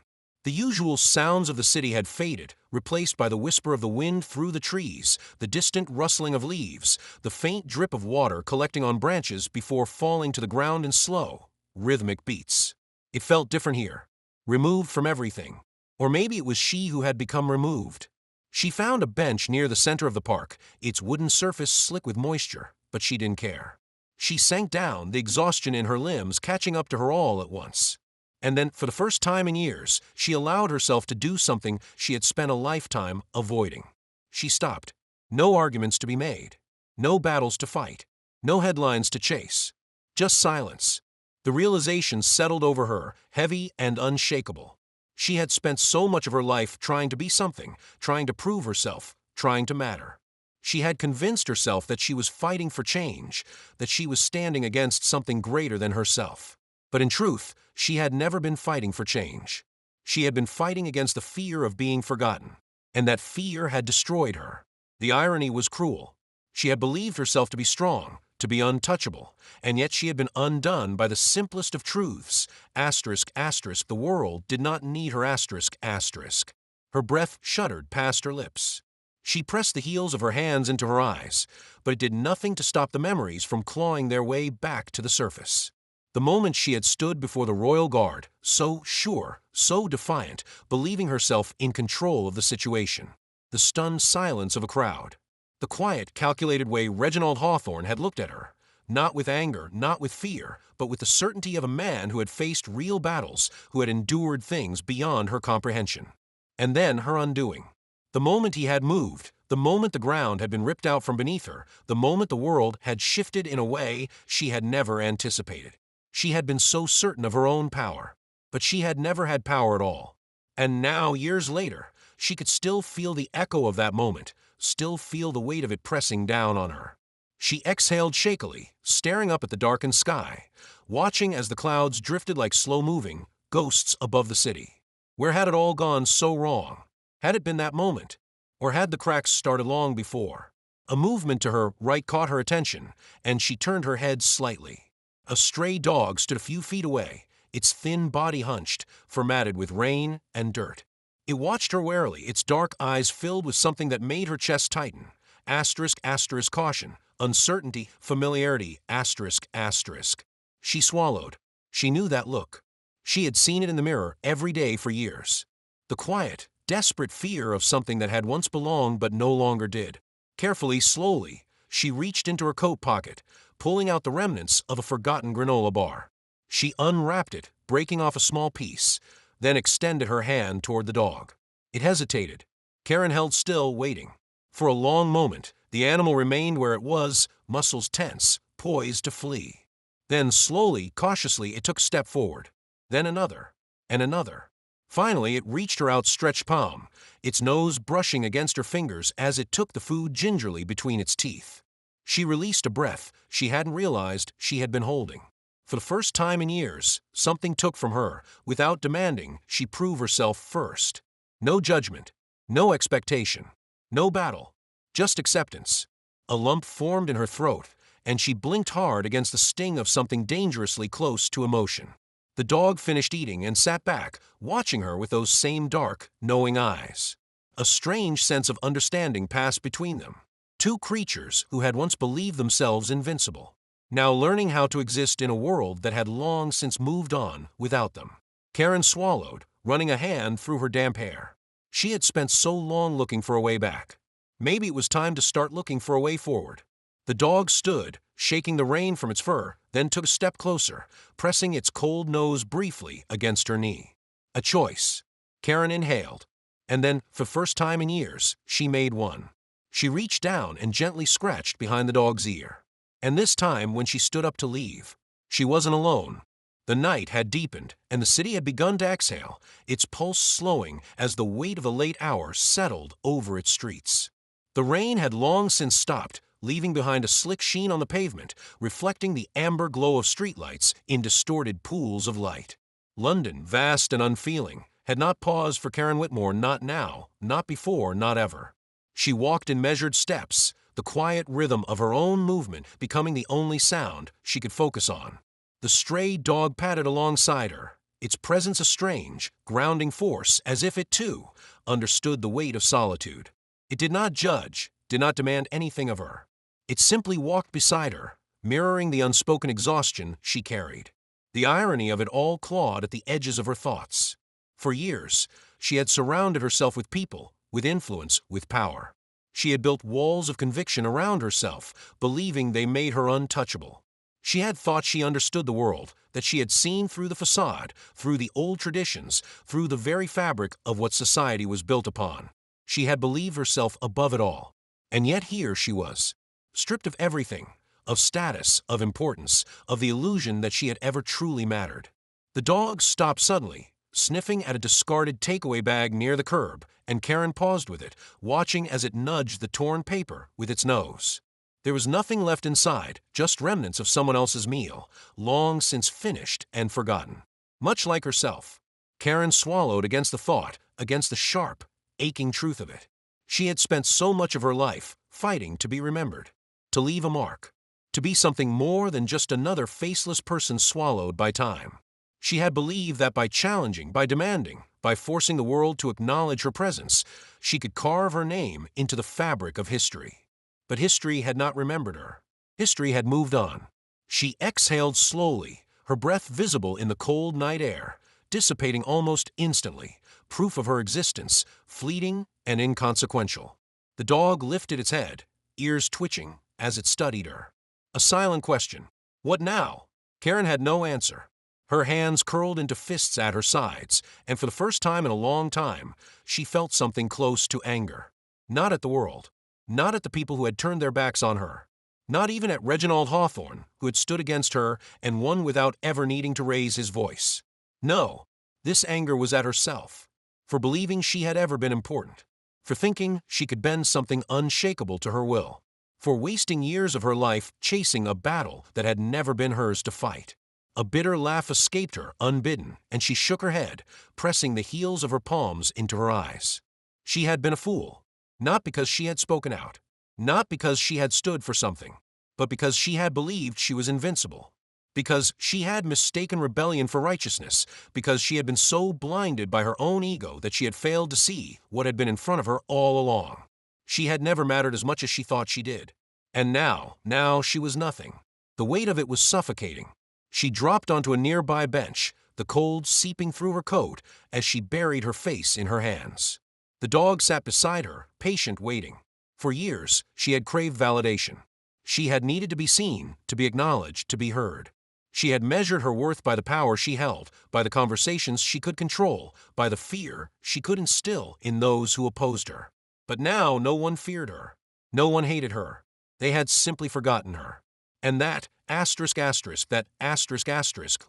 The usual sounds of the city had faded, replaced by the whisper of the wind through the trees, the distant rustling of leaves, the faint drip of water collecting on branches before falling to the ground in slow, rhythmic beats. It felt different here, removed from everything. Or maybe it was she who had become removed. She found a bench near the center of the park, its wooden surface slick with moisture, but she didn't care. She sank down, the exhaustion in her limbs catching up to her all at once. And then, for the first time in years, she allowed herself to do something she had spent a lifetime avoiding. She stopped. No arguments to be made. No battles to fight. No headlines to chase. Just silence. The realization settled over her, heavy and unshakable. She had spent so much of her life trying to be something, trying to prove herself, trying to matter. She had convinced herself that she was fighting for change, that she was standing against something greater than herself. But in truth, she had never been fighting for change. She had been fighting against the fear of being forgotten, and that fear had destroyed her. The irony was cruel. She had believed herself to be strong, to be untouchable, and yet she had been undone by the simplest of truths. Asterisk, asterisk, the world did not need her asterisk, asterisk. Her breath shuddered past her lips. She pressed the heels of her hands into her eyes, but it did nothing to stop the memories from clawing their way back to the surface. The moment she had stood before the royal guard, so sure, so defiant, believing herself in control of the situation. The stunned silence of a crowd. The quiet, calculated way Reginald Hawthorne had looked at her. Not with anger, not with fear, but with the certainty of a man who had faced real battles, who had endured things beyond her comprehension. And then her undoing. The moment he had moved, the moment the ground had been ripped out from beneath her, the moment the world had shifted in a way she had never anticipated. She had been so certain of her own power, but she had never had power at all. And now, years later, she could still feel the echo of that moment, still feel the weight of it pressing down on her. She exhaled shakily, staring up at the darkened sky, watching as the clouds drifted like slow-moving ghosts above the city. Where had it all gone so wrong? Had it been that moment? Or had the cracks started long before? A movement to her right caught her attention, and she turned her head slightly. A stray dog stood a few feet away, its thin body hunched, formatted with rain and dirt. It watched her warily, its dark eyes filled with something that made her chest tighten. Asterisk, asterisk, caution, uncertainty, familiarity, asterisk, asterisk. She swallowed. She knew that look. She had seen it in the mirror every day for years. The quiet, desperate fear of something that had once belonged but no longer did. Carefully, slowly, she reached into her coat pocket, pulling out the remnants of a forgotten granola bar. She unwrapped it, breaking off a small piece, then extended her hand toward the dog. It hesitated. Karen held still, waiting. For a long moment, the animal remained where it was, muscles tense, poised to flee. Then slowly, cautiously, it took a step forward. Then another, and another. Finally, it reached her outstretched palm, its nose brushing against her fingers as it took the food gingerly between its teeth. She released a breath she hadn't realized she had been holding. For the first time in years, something took from her. Without demanding, she proved herself first. No judgment, no expectation, no battle, just acceptance. A lump formed in her throat, and she blinked hard against the sting of something dangerously close to emotion. The dog finished eating and sat back, watching her with those same dark, knowing eyes. A strange sense of understanding passed between them. Two creatures who had once believed themselves invincible, now learning how to exist in a world that had long since moved on without them. Karen swallowed, running a hand through her damp hair. She had spent so long looking for a way back. Maybe it was time to start looking for a way forward. The dog stood, shaking the rain from its fur, then took a step closer, pressing its cold nose briefly against her knee. A choice. Karen inhaled, and then, for the first time in years, she made one. She reached down and gently scratched behind the dog's ear. And this time, when she stood up to leave, she wasn't alone. The night had deepened, and the city had begun to exhale, its pulse slowing as the weight of the late hour settled over its streets. The rain had long since stopped, leaving behind a slick sheen on the pavement, reflecting the amber glow of streetlights in distorted pools of light. London, vast and unfeeling, had not paused for Karen Whitmore, not now, not before, not ever. She walked in measured steps, the quiet rhythm of her own movement becoming the only sound she could focus on. The stray dog padded alongside her, its presence a strange, grounding force, as if it, too, understood the weight of solitude. It did not judge, did not demand anything of her. It simply walked beside her, mirroring the unspoken exhaustion she carried. The irony of it all clawed at the edges of her thoughts. For years, she had surrounded herself with people, with influence, with power. She had built walls of conviction around herself, believing they made her untouchable. She had thought she understood the world, that she had seen through the facade, through the old traditions, through the very fabric of what society was built upon. She had believed herself above it all. And yet here she was, stripped of everything, of status, of importance, of the illusion that she had ever truly mattered. The dog stopped suddenly, sniffing at a discarded takeaway bag near the curb, and Karen paused with it, watching as it nudged the torn paper with its nose. There was nothing left inside, just remnants of someone else's meal, long since finished and forgotten. Much like herself, Karen swallowed against the thought, against the sharp, aching truth of it. She had spent so much of her life fighting to be remembered, to leave a mark, to be something more than just another faceless person swallowed by time. She had believed that by challenging, by demanding, by forcing the world to acknowledge her presence, she could carve her name into the fabric of history. But history had not remembered her. History had moved on. She exhaled slowly, her breath visible in the cold night air, dissipating almost instantly, proof of her existence, fleeting and inconsequential. The dog lifted its head, ears twitching, as it studied her. A silent question. What now? Karen had no answer. Her hands curled into fists at her sides, and for the first time in a long time, she felt something close to anger. Not at the world. Not at the people who had turned their backs on her. Not even at Reginald Hawthorne, who had stood against her and won without ever needing to raise his voice. No, this anger was at herself. for believing she had ever been important, for thinking she could bend something unshakable to her will, for wasting years of her life chasing a battle that had never been hers to fight. A bitter laugh escaped her unbidden, and she shook her head, pressing the heels of her palms into her eyes. She had been a fool, not because she had spoken out, not because she had stood for something, but because she had believed she was invincible, because she had mistaken rebellion for righteousness, because she had been so blinded by her own ego that she had failed to see what had been in front of her all along. She had never mattered as much as she thought she did. And now she was nothing. The weight of it was suffocating. She dropped onto a nearby bench, the cold seeping through her coat as she buried her face in her hands. The dog sat beside her, patient, waiting. For years, she had craved validation. She had needed to be seen, to be acknowledged, to be heard. She had measured her worth by the power she held, by the conversations she could control, by the fear she could instill in those who opposed her. But now no one feared her. No one hated her. They had simply forgotten her. And that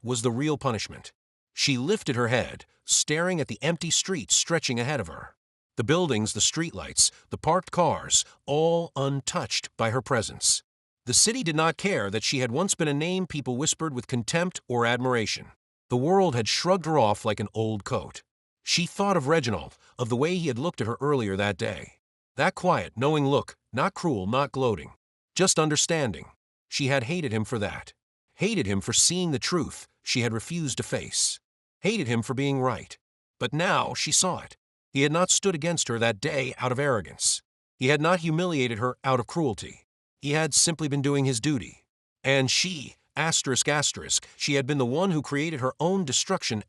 was the real punishment. She lifted her head, staring at the empty streets stretching ahead of her. The buildings, the streetlights, the parked cars, all untouched by her presence. The city did not care that she had once been a name people whispered with contempt or admiration. The world had shrugged her off like an old coat. She thought of Reginald, of the way he had looked at her earlier that day. That quiet, knowing look, not cruel, not gloating, just understanding. She had hated him for that. Hated him for seeing the truth she had refused to face. Hated him for being right. But now she saw it. He had not stood against her that day out of arrogance. He had not humiliated her out of cruelty. He had simply been doing his duty. And she had been the one who created her own destruction,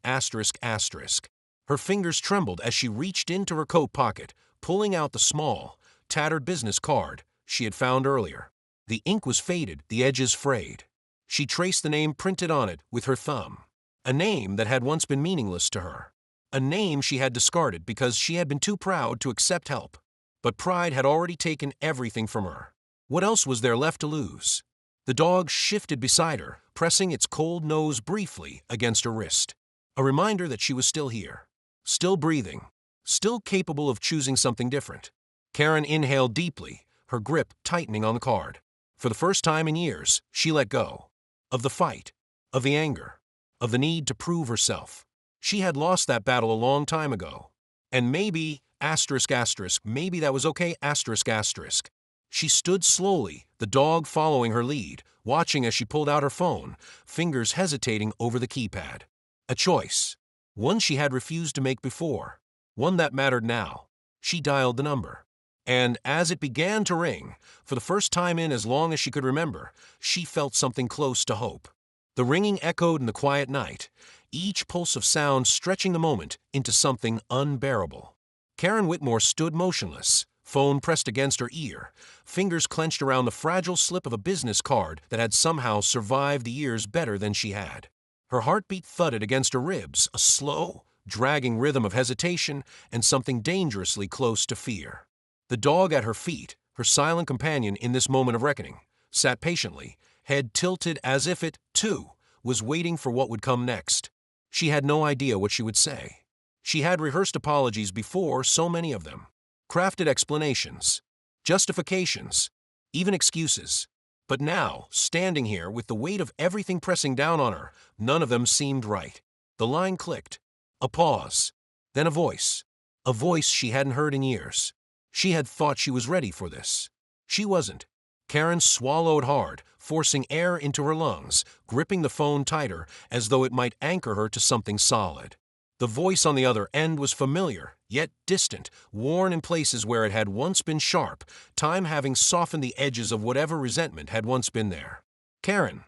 Her fingers trembled as she reached into her coat pocket, pulling out the small, tattered business card she had found earlier. The ink was faded, the edges frayed. She traced the name printed on it with her thumb. A name that had once been meaningless to her. A name she had discarded because she had been too proud to accept help. But pride had already taken everything from her. What else was there left to lose? The dog shifted beside her, pressing its cold nose briefly against her wrist. A reminder that she was still here. Still breathing. Still capable of choosing something different. Karen inhaled deeply, her grip tightening on the card. For the first time in years, she let go. Of the fight. Of the anger. Of the need to prove herself. She had lost that battle a long time ago. And maybe, maybe that was okay, She stood slowly, the dog following her lead, watching as she pulled out her phone, fingers hesitating over the keypad. A choice. One she had refused to make before. One that mattered now. She dialed the number. And as it began to ring, for the first time in as long as she could remember, she felt something close to hope. The ringing echoed in the quiet night, each pulse of sound stretching the moment into something unbearable. Karen Whitmore stood motionless, phone pressed against her ear, fingers clenched around the fragile slip of a business card that had somehow survived the years better than she had. Her heartbeat thudded against her ribs, a slow, dragging rhythm of hesitation and something dangerously close to fear. The dog at her feet, her silent companion in this moment of reckoning, sat patiently, head tilted as if it, too, was waiting for what would come next. She had no idea what she would say. She had rehearsed apologies before, so many of them. Crafted explanations, justifications, even excuses. But now, standing here with the weight of everything pressing down on her, none of them seemed right. The line clicked. A pause. Then a voice. A voice she hadn't heard in years. She had thought she was ready for this. She wasn't. Karen swallowed hard, forcing air into her lungs, gripping the phone tighter as though it might anchor her to something solid. The voice on the other end was familiar, yet distant, worn in places where it had once been sharp, time having softened the edges of whatever resentment had once been there. Karen.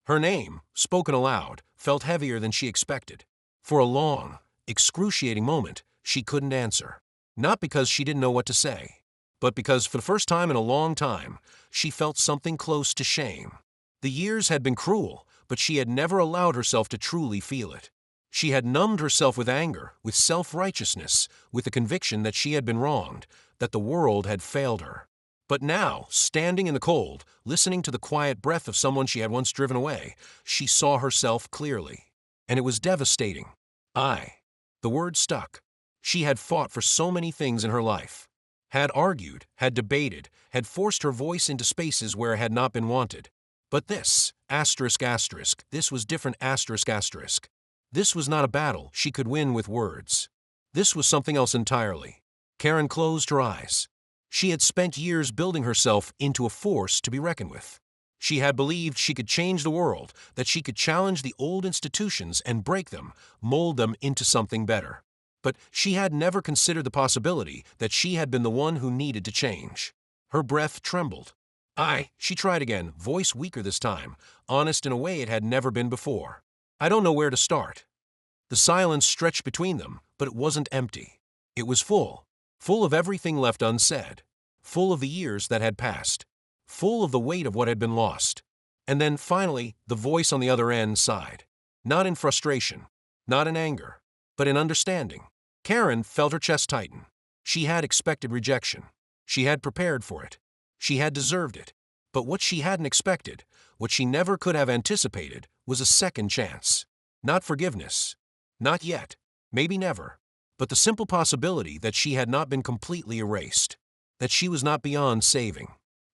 Her name, spoken aloud, felt heavier than she expected. For a long, excruciating moment, she couldn't answer. Not because she didn't know what to say, but because for the first time in a long time, she felt something close to shame. The years had been cruel, but she had never allowed herself to truly feel it. She had numbed herself with anger, with self-righteousness, with the conviction that she had been wronged, that the world had failed her. But now, standing in the cold, listening to the quiet breath of someone she had once driven away, she saw herself clearly. And it was devastating. The word stuck. She had fought for so many things in her life. Had argued, had debated, had forced her voice into spaces where it had not been wanted. But this, asterisk asterisk, this was different asterisk asterisk. This was not a battle she could win with words. This was something else entirely. Karen closed her eyes. She had spent years building herself into a force to be reckoned with. She had believed she could change the world, that she could challenge the old institutions and break them, mold them into something better. But she had never considered the possibility that she had been the one who needed to change. Her breath trembled. She tried again, voice weaker this time, honest in a way it had never been before. I don't know where to start. The silence stretched between them, but it wasn't empty. It was full of everything left unsaid, full of the years that had passed, full of the weight of what had been lost. And then, finally, the voice on the other end sighed. Not in frustration, not in anger, but in understanding. Karen felt her chest tighten. She had expected rejection. She had prepared for it. She had deserved it. But what she hadn't expected, what she never could have anticipated, was a second chance. Not forgiveness. Not yet. Maybe never. But the simple possibility that she had not been completely erased. That she was not beyond saving.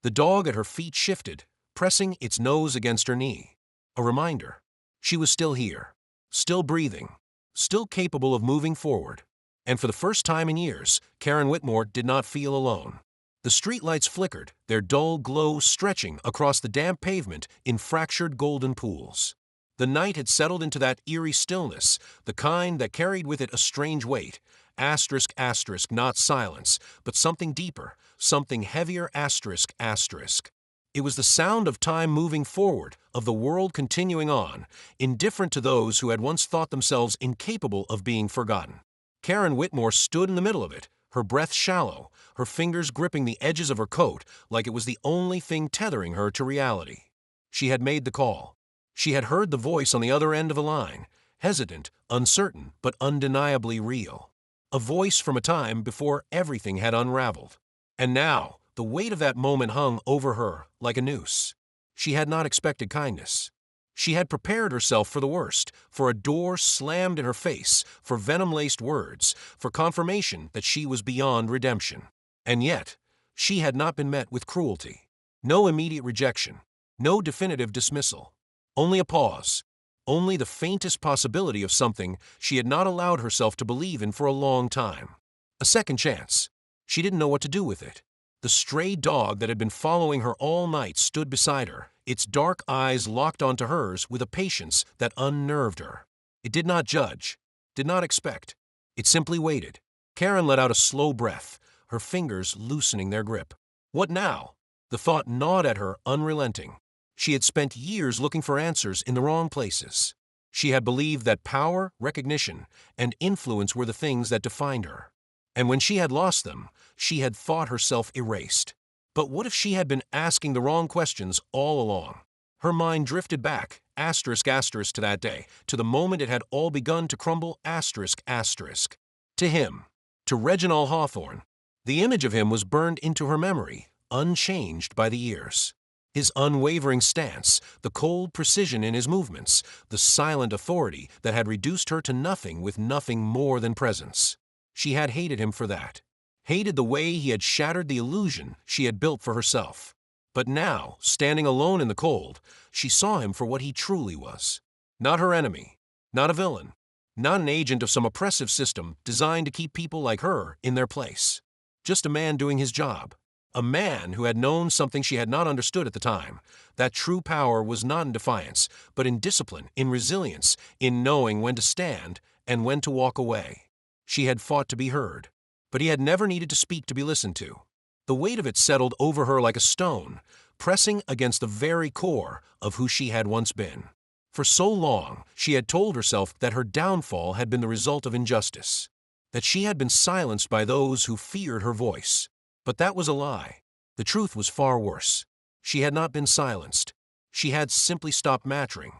The dog at her feet shifted, pressing its nose against her knee. A reminder. She was still here. Still breathing. Still capable of moving forward. And for the first time in years, Karen Whitmore did not feel alone. The streetlights flickered, their dull glow stretching across the damp pavement in fractured golden pools. The night had settled into that eerie stillness, the kind that carried with it a strange weight. Asterisk asterisk, not silence, but something deeper, something heavier asterisk asterisk. It was the sound of time moving forward, of the world continuing on, indifferent to those who had once thought themselves incapable of being forgotten. Karen Whitmore stood in the middle of it, her breath shallow, her fingers gripping the edges of her coat like it was the only thing tethering her to reality. She had made the call. She had heard the voice on the other end of a line, hesitant, uncertain, but undeniably real. A voice from a time before everything had unraveled. And now, the weight of that moment hung over her like a noose. She had not expected kindness. She had prepared herself for the worst, for a door slammed in her face, for venom-laced words, for confirmation that she was beyond redemption. And yet, she had not been met with cruelty. No immediate rejection. No definitive dismissal. Only a pause. Only the faintest possibility of something she had not allowed herself to believe in for a long time. A second chance. She didn't know what to do with it. The stray dog that had been following her all night stood beside her, its dark eyes locked onto hers with a patience that unnerved her. It did not judge, did not expect. It simply waited. Karen let out a slow breath, her fingers loosening their grip. What now? The thought gnawed at her, unrelenting. She had spent years looking for answers in the wrong places. She had believed that power, recognition, and influence were the things that defined her. And when she had lost them, she had thought herself erased. But what if she had been asking the wrong questions all along? Her mind drifted back, asterisk asterisk, to that day, to the moment it had all begun to crumble, asterisk asterisk. To him, to Reginald Hawthorne. The image of him was burned into her memory, unchanged by the years. His unwavering stance, the cold precision in his movements, the silent authority that had reduced her to nothing with nothing more than presence. She had hated him for that. Hated the way he had shattered the illusion she had built for herself. But now, standing alone in the cold, she saw him for what he truly was. Not her enemy, not a villain, not an agent of some oppressive system designed to keep people like her in their place. Just a man doing his job. A man who had known something she had not understood at the time, that true power was not in defiance, but in discipline, in resilience, in knowing when to stand and when to walk away. She had fought to be heard, but he had never needed to speak to be listened to. The weight of it settled over her like a stone, pressing against the very core of who she had once been. For so long, she had told herself that her downfall had been the result of injustice, that she had been silenced by those who feared her voice. But that was a lie. The truth was far worse. She had not been silenced. She had simply stopped mattering.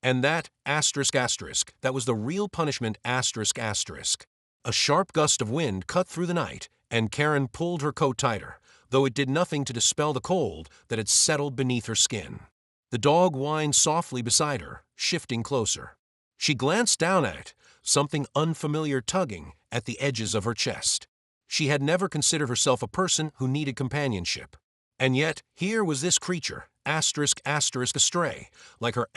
And that, asterisk asterisk, that was the real punishment, asterisk asterisk. A sharp gust of wind cut through the night, and Karen pulled her coat tighter, though it did nothing to dispel the cold that had settled beneath her skin. The dog whined softly beside her, shifting closer. She glanced down at it, something unfamiliar tugging at the edges of her chest. She had never considered herself a person who needed companionship. And yet, here was this creature, astray, like her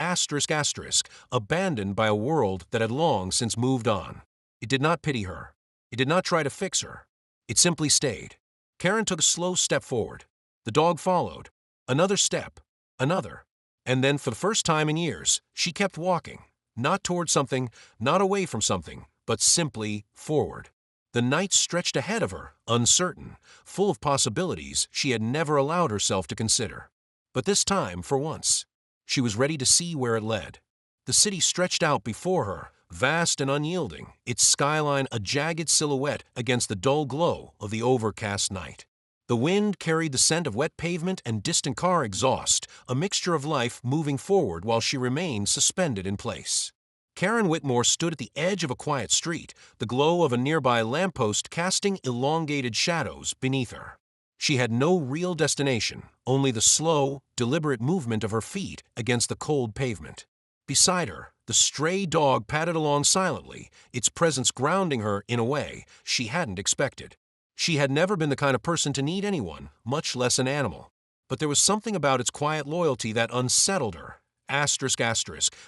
abandoned by a world that had long since moved on. It did not pity her. It did not try to fix her. It simply stayed. Karen took a slow step forward. The dog followed. Another step. Another. And then, for the first time in years, she kept walking. Not toward something, not away from something, but simply forward. The night stretched ahead of her, uncertain, full of possibilities she had never allowed herself to consider. But this time, for once, she was ready to see where it led. The city stretched out before her, vast and unyielding, its skyline a jagged silhouette against the dull glow of the overcast night. The wind carried the scent of wet pavement and distant car exhaust, a mixture of life moving forward while she remained suspended in place. Karen Whitmore stood at the edge of a quiet street, the glow of a nearby lamppost casting elongated shadows beneath her. She had no real destination, only the slow, deliberate movement of her feet against the cold pavement. Beside her, the stray dog padded along silently, its presence grounding her in a way she hadn't expected. She had never been the kind of person to need anyone, much less an animal. But there was something about its quiet loyalty that unsettled her.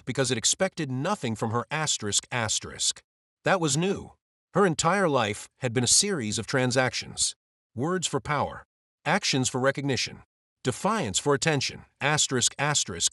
Because it expected nothing from her . That was new. Her entire life had been a series of transactions. Words for power, actions for recognition, defiance for attention, ***.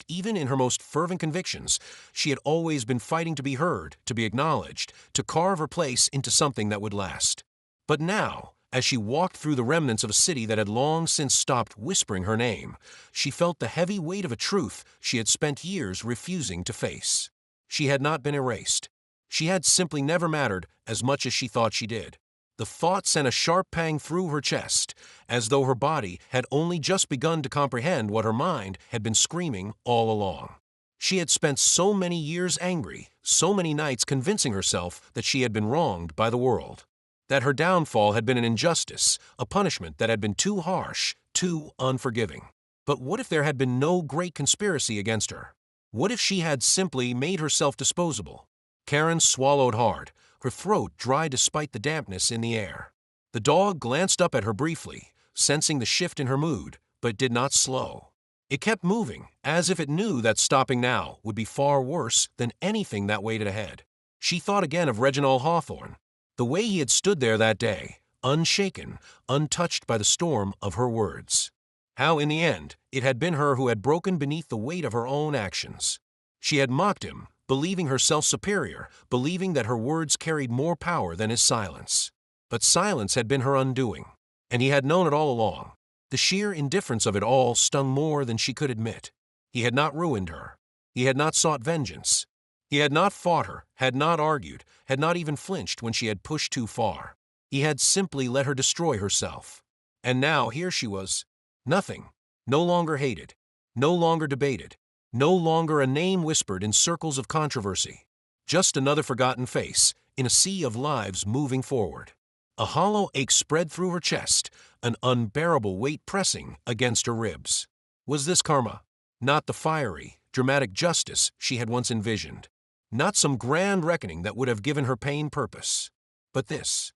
Even in her most fervent convictions, she had always been fighting to be heard, to be acknowledged, to carve her place into something that would last. But now, as she walked through the remnants of a city that had long since stopped whispering her name, she felt the heavy weight of a truth she had spent years refusing to face. She had not been erased. She had simply never mattered as much as she thought she did. The thought sent a sharp pang through her chest, as though her body had only just begun to comprehend what her mind had been screaming all along. She had spent so many years angry, so many nights convincing herself that she had been wronged by the world. That her downfall had been an injustice, a punishment that had been too harsh, too unforgiving. But what if there had been no great conspiracy against her? What if she had simply made herself disposable? Karen swallowed hard, her throat dry despite the dampness in the air. The dog glanced up at her briefly, sensing the shift in her mood, but did not slow. It kept moving, as if it knew that stopping now would be far worse than anything that waited ahead. She thought again of Reginald Hawthorne, the way he had stood there that day, unshaken, untouched by the storm of her words. How, in the end, it had been her who had broken beneath the weight of her own actions. She had mocked him, believing herself superior, believing that her words carried more power than his silence. But silence had been her undoing, and he had known it all along. The sheer indifference of it all stung more than she could admit. He had not ruined her. He had not sought vengeance. He had not fought her, had not argued, had not even flinched when she had pushed too far. He had simply let her destroy herself. And now here she was. Nothing. No longer hated. No longer debated. No longer a name whispered in circles of controversy. Just another forgotten face, in a sea of lives moving forward. A hollow ache spread through her chest, an unbearable weight pressing against her ribs. Was this karma? Not the fiery, dramatic justice she had once envisioned. Not some grand reckoning that would have given her pain purpose. But this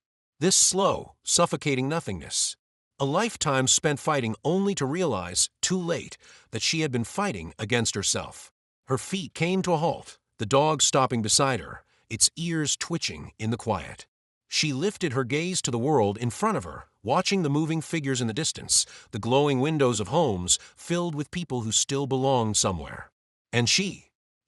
slow, suffocating nothingness. A lifetime spent fighting only to realize, too late, that she had been fighting against herself. Her feet came to a halt, the dog stopping beside her, its ears twitching in the quiet. She lifted her gaze to the world in front of her, watching the moving figures in the distance, the glowing windows of homes filled with people who still belonged somewhere. And she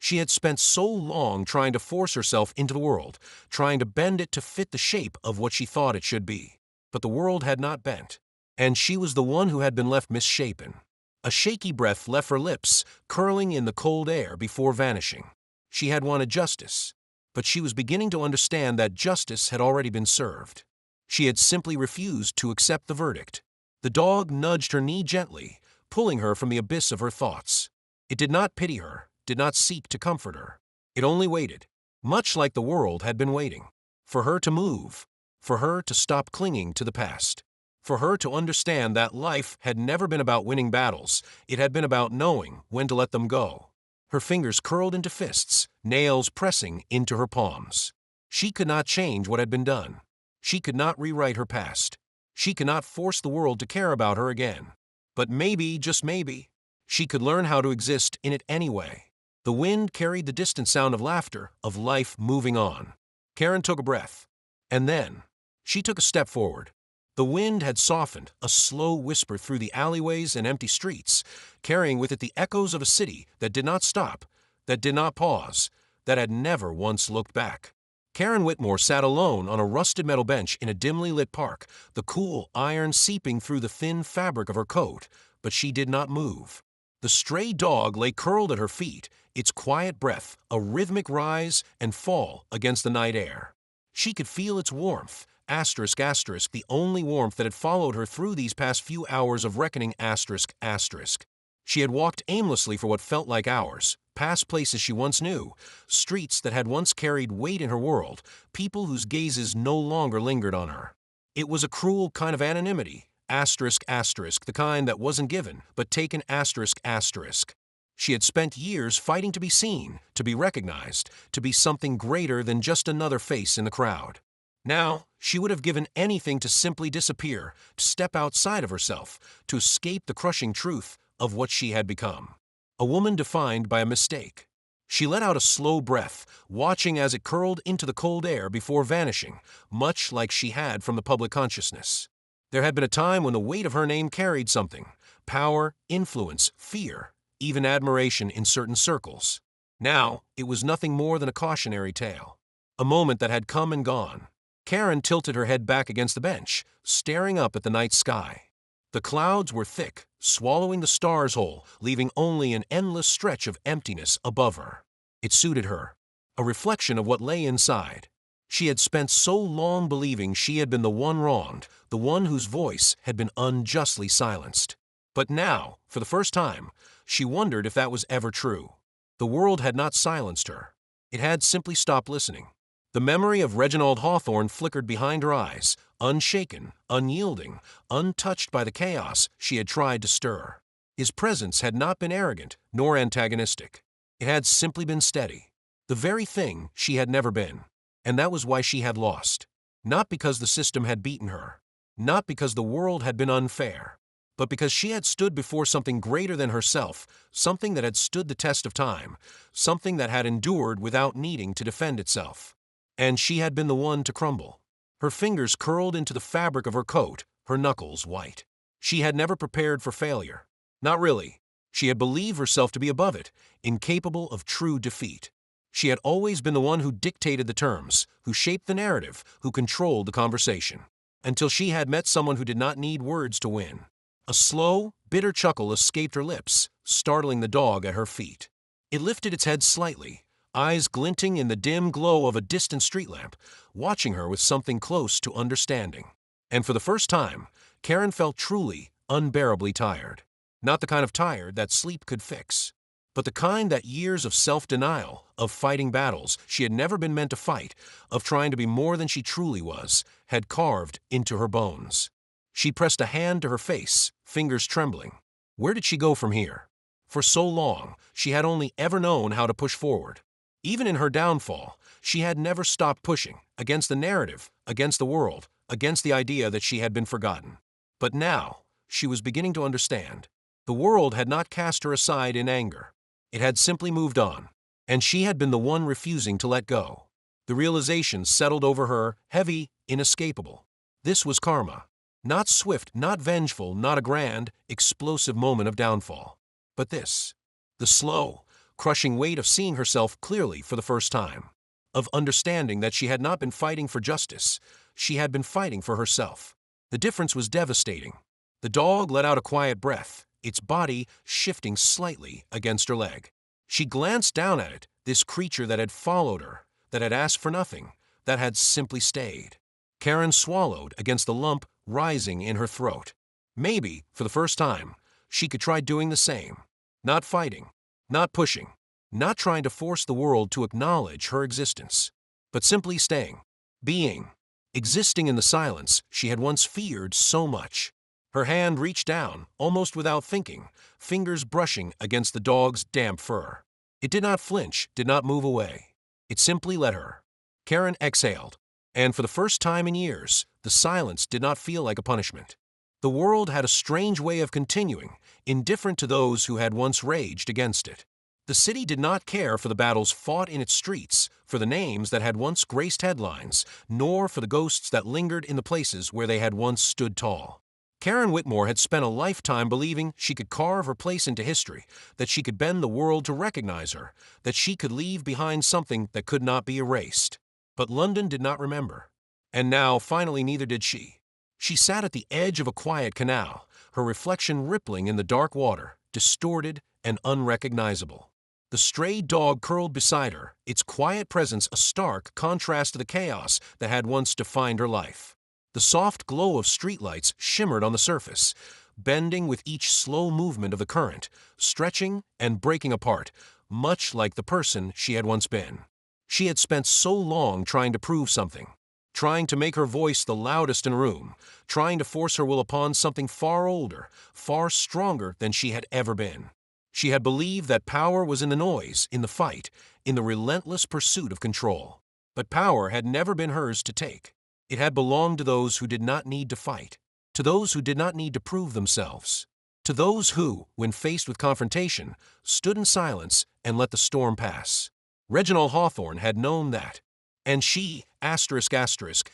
had spent so long trying to force herself into the world, trying to bend it to fit the shape of what she thought it should be. But the world had not bent, and she was the one who had been left misshapen. A shaky breath left her lips, curling in the cold air before vanishing. She had wanted justice, but she was beginning to understand that justice had already been served. She had simply refused to accept the verdict. The dog nudged her knee gently, pulling her from the abyss of her thoughts. It did not pity her, did not seek to comfort her. It only waited, much like the world had been waiting, for her to move, for her to stop clinging to the past, for her to understand that life had never been about winning battles, it had been about knowing when to let them go. Her fingers curled into fists, nails pressing into her palms. She could not change what had been done. She could not rewrite her past. She could not force the world to care about her again. But maybe, just maybe, she could learn how to exist in it anyway. The wind carried the distant sound of laughter, of life moving on. Karen took a breath. And then, she took a step forward. The wind had softened, a slow whisper through the alleyways and empty streets, carrying with it the echoes of a city that did not stop, that did not pause, that had never once looked back. Karen Whitmore sat alone on a rusted metal bench in a dimly lit park, the cool iron seeping through the thin fabric of her coat, but she did not move. The stray dog lay curled at her feet, its quiet breath a rhythmic rise and fall against the night air. She could feel its warmth, asterisk asterisk, the only warmth that had followed her through these past few hours of reckoning, asterisk asterisk. She had walked aimlessly for what felt like hours, past places she once knew, streets that had once carried weight in her world, people whose gazes no longer lingered on her. It was a cruel kind of anonymity, asterisk asterisk, the kind that wasn't given, but taken, asterisk asterisk. She had spent years fighting to be seen, to be recognized, to be something greater than just another face in the crowd. Now, she would have given anything to simply disappear, to step outside of herself, to escape the crushing truth of what she had become. A woman defined by a mistake. She let out a slow breath, watching as it curled into the cold air before vanishing, much like she had from the public consciousness. There had been a time when the weight of her name carried something: power, influence, fear, even admiration in certain circles. Now, it was nothing more than a cautionary tale. A moment that had come and gone. Karen tilted her head back against the bench, staring up at the night sky. The clouds were thick, swallowing the stars whole, leaving only an endless stretch of emptiness above her. It suited her, a reflection of what lay inside. She had spent so long believing she had been the one wronged, the one whose voice had been unjustly silenced. But now, for the first time, she wondered if that was ever true. The world had not silenced her. It had simply stopped listening. The memory of Reginald Hawthorne flickered behind her eyes, unshaken, unyielding, untouched by the chaos she had tried to stir. His presence had not been arrogant nor antagonistic. It had simply been steady, the very thing she had never been. And that was why she had lost. Not because the system had beaten her, not because the world had been unfair, but because she had stood before something greater than herself, something that had stood the test of time, something that had endured without needing to defend itself. And she had been the one to crumble. Her fingers curled into the fabric of her coat, her knuckles white. She had never prepared for failure. Not really. She had believed herself to be above it, incapable of true defeat. She had always been the one who dictated the terms, who shaped the narrative, who controlled the conversation. Until she had met someone who did not need words to win. A slow, bitter chuckle escaped her lips, startling the dog at her feet. It lifted its head slightly, eyes glinting in the dim glow of a distant street lamp, watching her with something close to understanding. And for the first time, Karen felt truly, unbearably tired. Not the kind of tired that sleep could fix, but the kind that years of self-denial, of fighting battles she had never been meant to fight, of trying to be more than she truly was, had carved into her bones. She pressed a hand to her face, fingers trembling. Where did she go from here? For so long, she had only ever known how to push forward. Even in her downfall, she had never stopped pushing, against the narrative, against the world, against the idea that she had been forgotten. But now, she was beginning to understand. The world had not cast her aside in anger. It had simply moved on, and she had been the one refusing to let go. The realization settled over her, heavy, inescapable. This was karma. Not swift, not vengeful, not a grand, explosive moment of downfall. But this, the slow, crushing weight of seeing herself clearly for the first time. Of understanding that she had not been fighting for justice, she had been fighting for herself. The difference was devastating. The dog let out a quiet breath, its body shifting slightly against her leg. She glanced down at it, this creature that had followed her, that had asked for nothing, that had simply stayed. Karen swallowed against the lump rising in her throat. Maybe, for the first time, she could try doing the same. Not fighting, not pushing, not trying to force the world to acknowledge her existence, but simply staying, being, existing in the silence she had once feared so much. Her hand reached down, almost without thinking, fingers brushing against the dog's damp fur. It did not flinch, did not move away. It simply let her. Karen exhaled, and for the first time in years, the silence did not feel like a punishment. The world had a strange way of continuing, indifferent to those who had once raged against it. The city did not care for the battles fought in its streets, for the names that had once graced headlines, nor for the ghosts that lingered in the places where they had once stood tall. Karen Whitmore had spent a lifetime believing she could carve her place into history, that she could bend the world to recognize her, that she could leave behind something that could not be erased. But London did not remember. And now, finally, neither did she. She sat at the edge of a quiet canal, her reflection rippling in the dark water, distorted and unrecognizable. The stray dog curled beside her, its quiet presence a stark contrast to the chaos that had once defined her life. The soft glow of streetlights shimmered on the surface, bending with each slow movement of the current, stretching and breaking apart, much like the person she had once been. She had spent so long trying to prove something, trying to make her voice the loudest in a room, trying to force her will upon something far older, far stronger than she had ever been. She had believed that power was in the noise, in the fight, in the relentless pursuit of control. But power had never been hers to take. It had belonged to those who did not need to fight, to those who did not need to prove themselves, to those who, when faced with confrontation, stood in silence and let the storm pass. Reginald Hawthorne had known that. And she,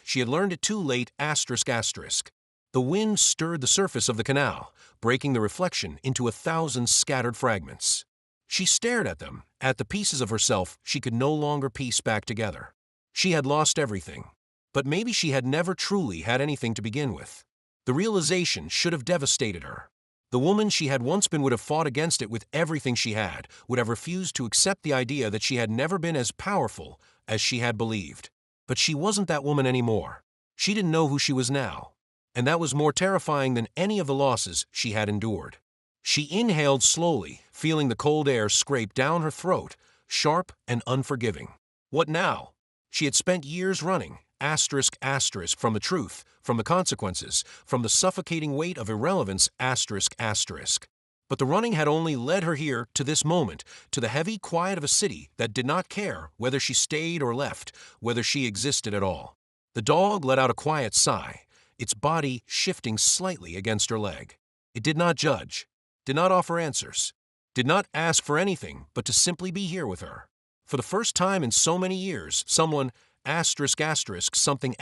she had learned it too late, The wind stirred the surface of the canal, breaking the reflection into 1,000 scattered fragments. She stared at them, at the pieces of herself she could no longer piece back together. She had lost everything. But maybe she had never truly had anything to begin with. The realization should have devastated her. The woman she had once been would have fought against it with everything she had, would have refused to accept the idea that she had never been as powerful as she had believed. But she wasn't that woman anymore. She didn't know who she was now. And that was more terrifying than any of the losses she had endured. She inhaled slowly, feeling the cold air scrape down her throat, sharp and unforgiving. What now? She had spent years running, from the truth, from the consequences, from the suffocating weight of irrelevance, But the running had only led her here, to this moment, to the heavy quiet of a city that did not care whether she stayed or left, whether she existed at all. The dog let out a quiet sigh, its body shifting slightly against her leg. It did not judge, did not offer answers, did not ask for anything but to simply be here with her. For the first time in so many years, someone something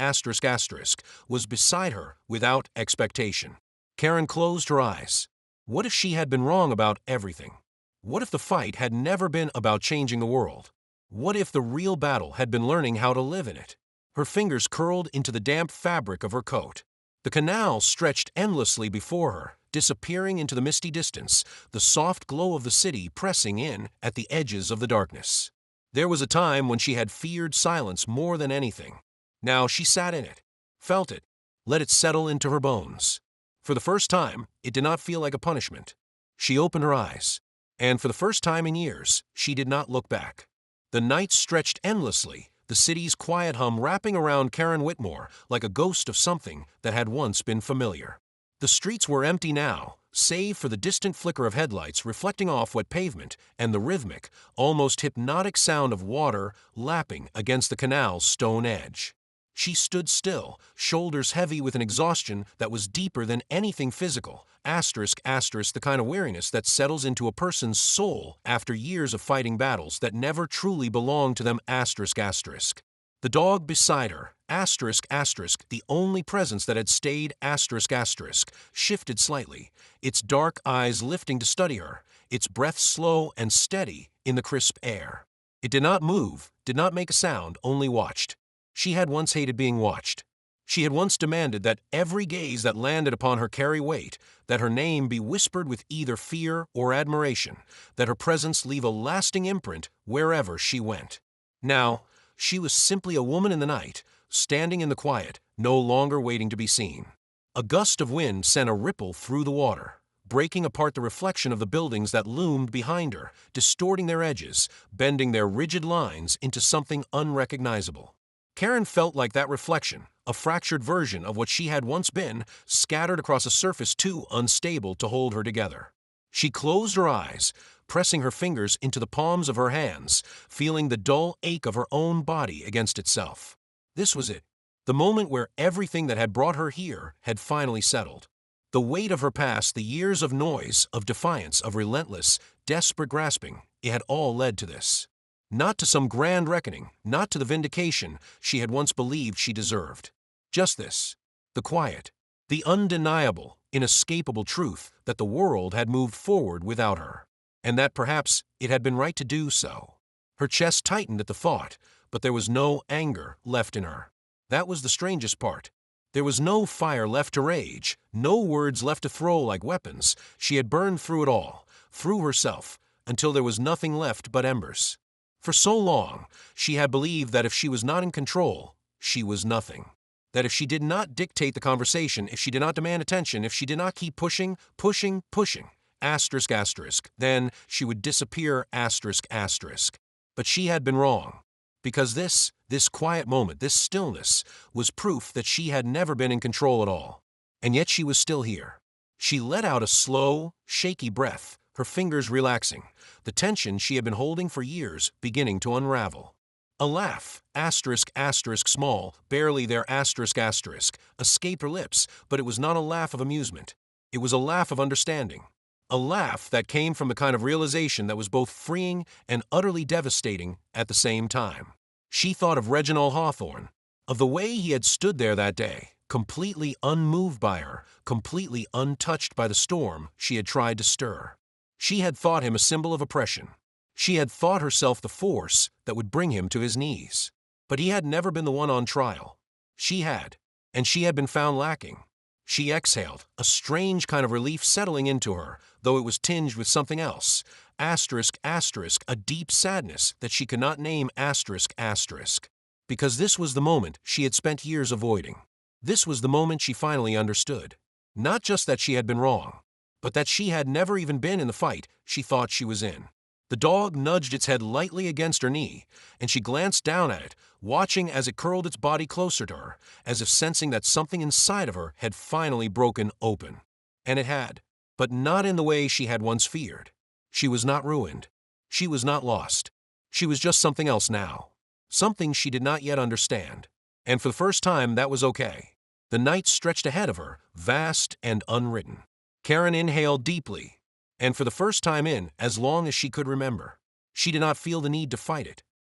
was beside her without expectation. Karen closed her eyes. What if she had been wrong about everything? What if the fight had never been about changing the world? What if the real battle had been learning how to live in it? Her fingers curled into the damp fabric of her coat. The canal stretched endlessly before her, disappearing into the misty distance, the soft glow of the city pressing in at the edges of the darkness. There was a time when she had feared silence more than anything. Now she sat in it, felt it, let it settle into her bones. For the first time, it did not feel like a punishment. She opened her eyes, and for the first time in years, she did not look back. The night stretched endlessly, the city's quiet hum wrapping around Karen Whitmore like a ghost of something that had once been familiar. The streets were empty now, save for the distant flicker of headlights reflecting off wet pavement and the rhythmic, almost hypnotic sound of water lapping against the canal's stone edge. She stood still, shoulders heavy with an exhaustion that was deeper than anything physical, the kind of weariness that settles into a person's soul after years of fighting battles that never truly belonged to them, The dog beside her, the only presence that had stayed, shifted slightly, its dark eyes lifting to study her, its breath slow and steady in the crisp air. It did not move, did not make a sound, only watched. She had once hated being watched. She had once demanded that every gaze that landed upon her carry weight, that her name be whispered with either fear or admiration, that her presence leave a lasting imprint wherever she went. Now, she was simply a woman in the night, standing in the quiet, no longer waiting to be seen. A gust of wind sent a ripple through the water, breaking apart the reflection of the buildings that loomed behind her, distorting their edges, bending their rigid lines into something unrecognizable. Karen felt like that reflection, a fractured version of what she had once been, scattered across a surface too unstable to hold her together. She closed her eyes, pressing her fingers into the palms of her hands, feeling the dull ache of her own body against itself. This was it. The moment where everything that had brought her here had finally settled. The weight of her past, the years of noise, of defiance, of relentless, desperate grasping, it had all led to this. Not to some grand reckoning, not to the vindication she had once believed she deserved. Just this. The quiet, the undeniable, inescapable truth that the world had moved forward without her, and that perhaps it had been right to do so. Her chest tightened at the thought, but there was no anger left in her. That was the strangest part. There was no fire left to rage, no words left to throw like weapons. She had burned through it all, through herself, until there was nothing left but embers. For so long, she had believed that if she was not in control, she was nothing. That if she did not dictate the conversation, if she did not demand attention, if she did not keep pushing, asterisk, asterisk, then she would disappear, asterisk, asterisk. But she had been wrong. Because this quiet moment, this stillness, was proof that she had never been in control at all. And yet she was still here. She let out a slow, shaky breath, her fingers relaxing, the tension she had been holding for years beginning to unravel. A laugh, asterisk, asterisk, small, barely there, asterisk, asterisk, escaped her lips, but it was not a laugh of amusement. It was a laugh of understanding. A laugh that came from the kind of realization that was both freeing and utterly devastating at the same time. She thought of Reginald Hawthorne, of the way he had stood there that day, completely unmoved by her, completely untouched by the storm she had tried to stir. She had thought him a symbol of oppression. She had thought herself the force that would bring him to his knees. But he had never been the one on trial. She had, and she had been found lacking. She exhaled, a strange kind of relief settling into her, though it was tinged with something else. Asterisk, asterisk, a deep sadness that she could not name, asterisk, asterisk. Because this was the moment she had spent years avoiding. This was the moment she finally understood. Not just that she had been wrong, but that she had never even been in the fight she thought she was in. The dog nudged its head lightly against her knee, and she glanced down at it, watching as it curled its body closer to her, as if sensing that something inside of her had finally broken open. And it had, but not in the way she had once feared. She was not ruined. She was not lost. She was just something else now. Something she did not yet understand. And for the first time, that was okay. The night stretched ahead of her, vast and unwritten. Karen inhaled deeply, and for the first time in as long as she could remember, she did not feel the need to fight it.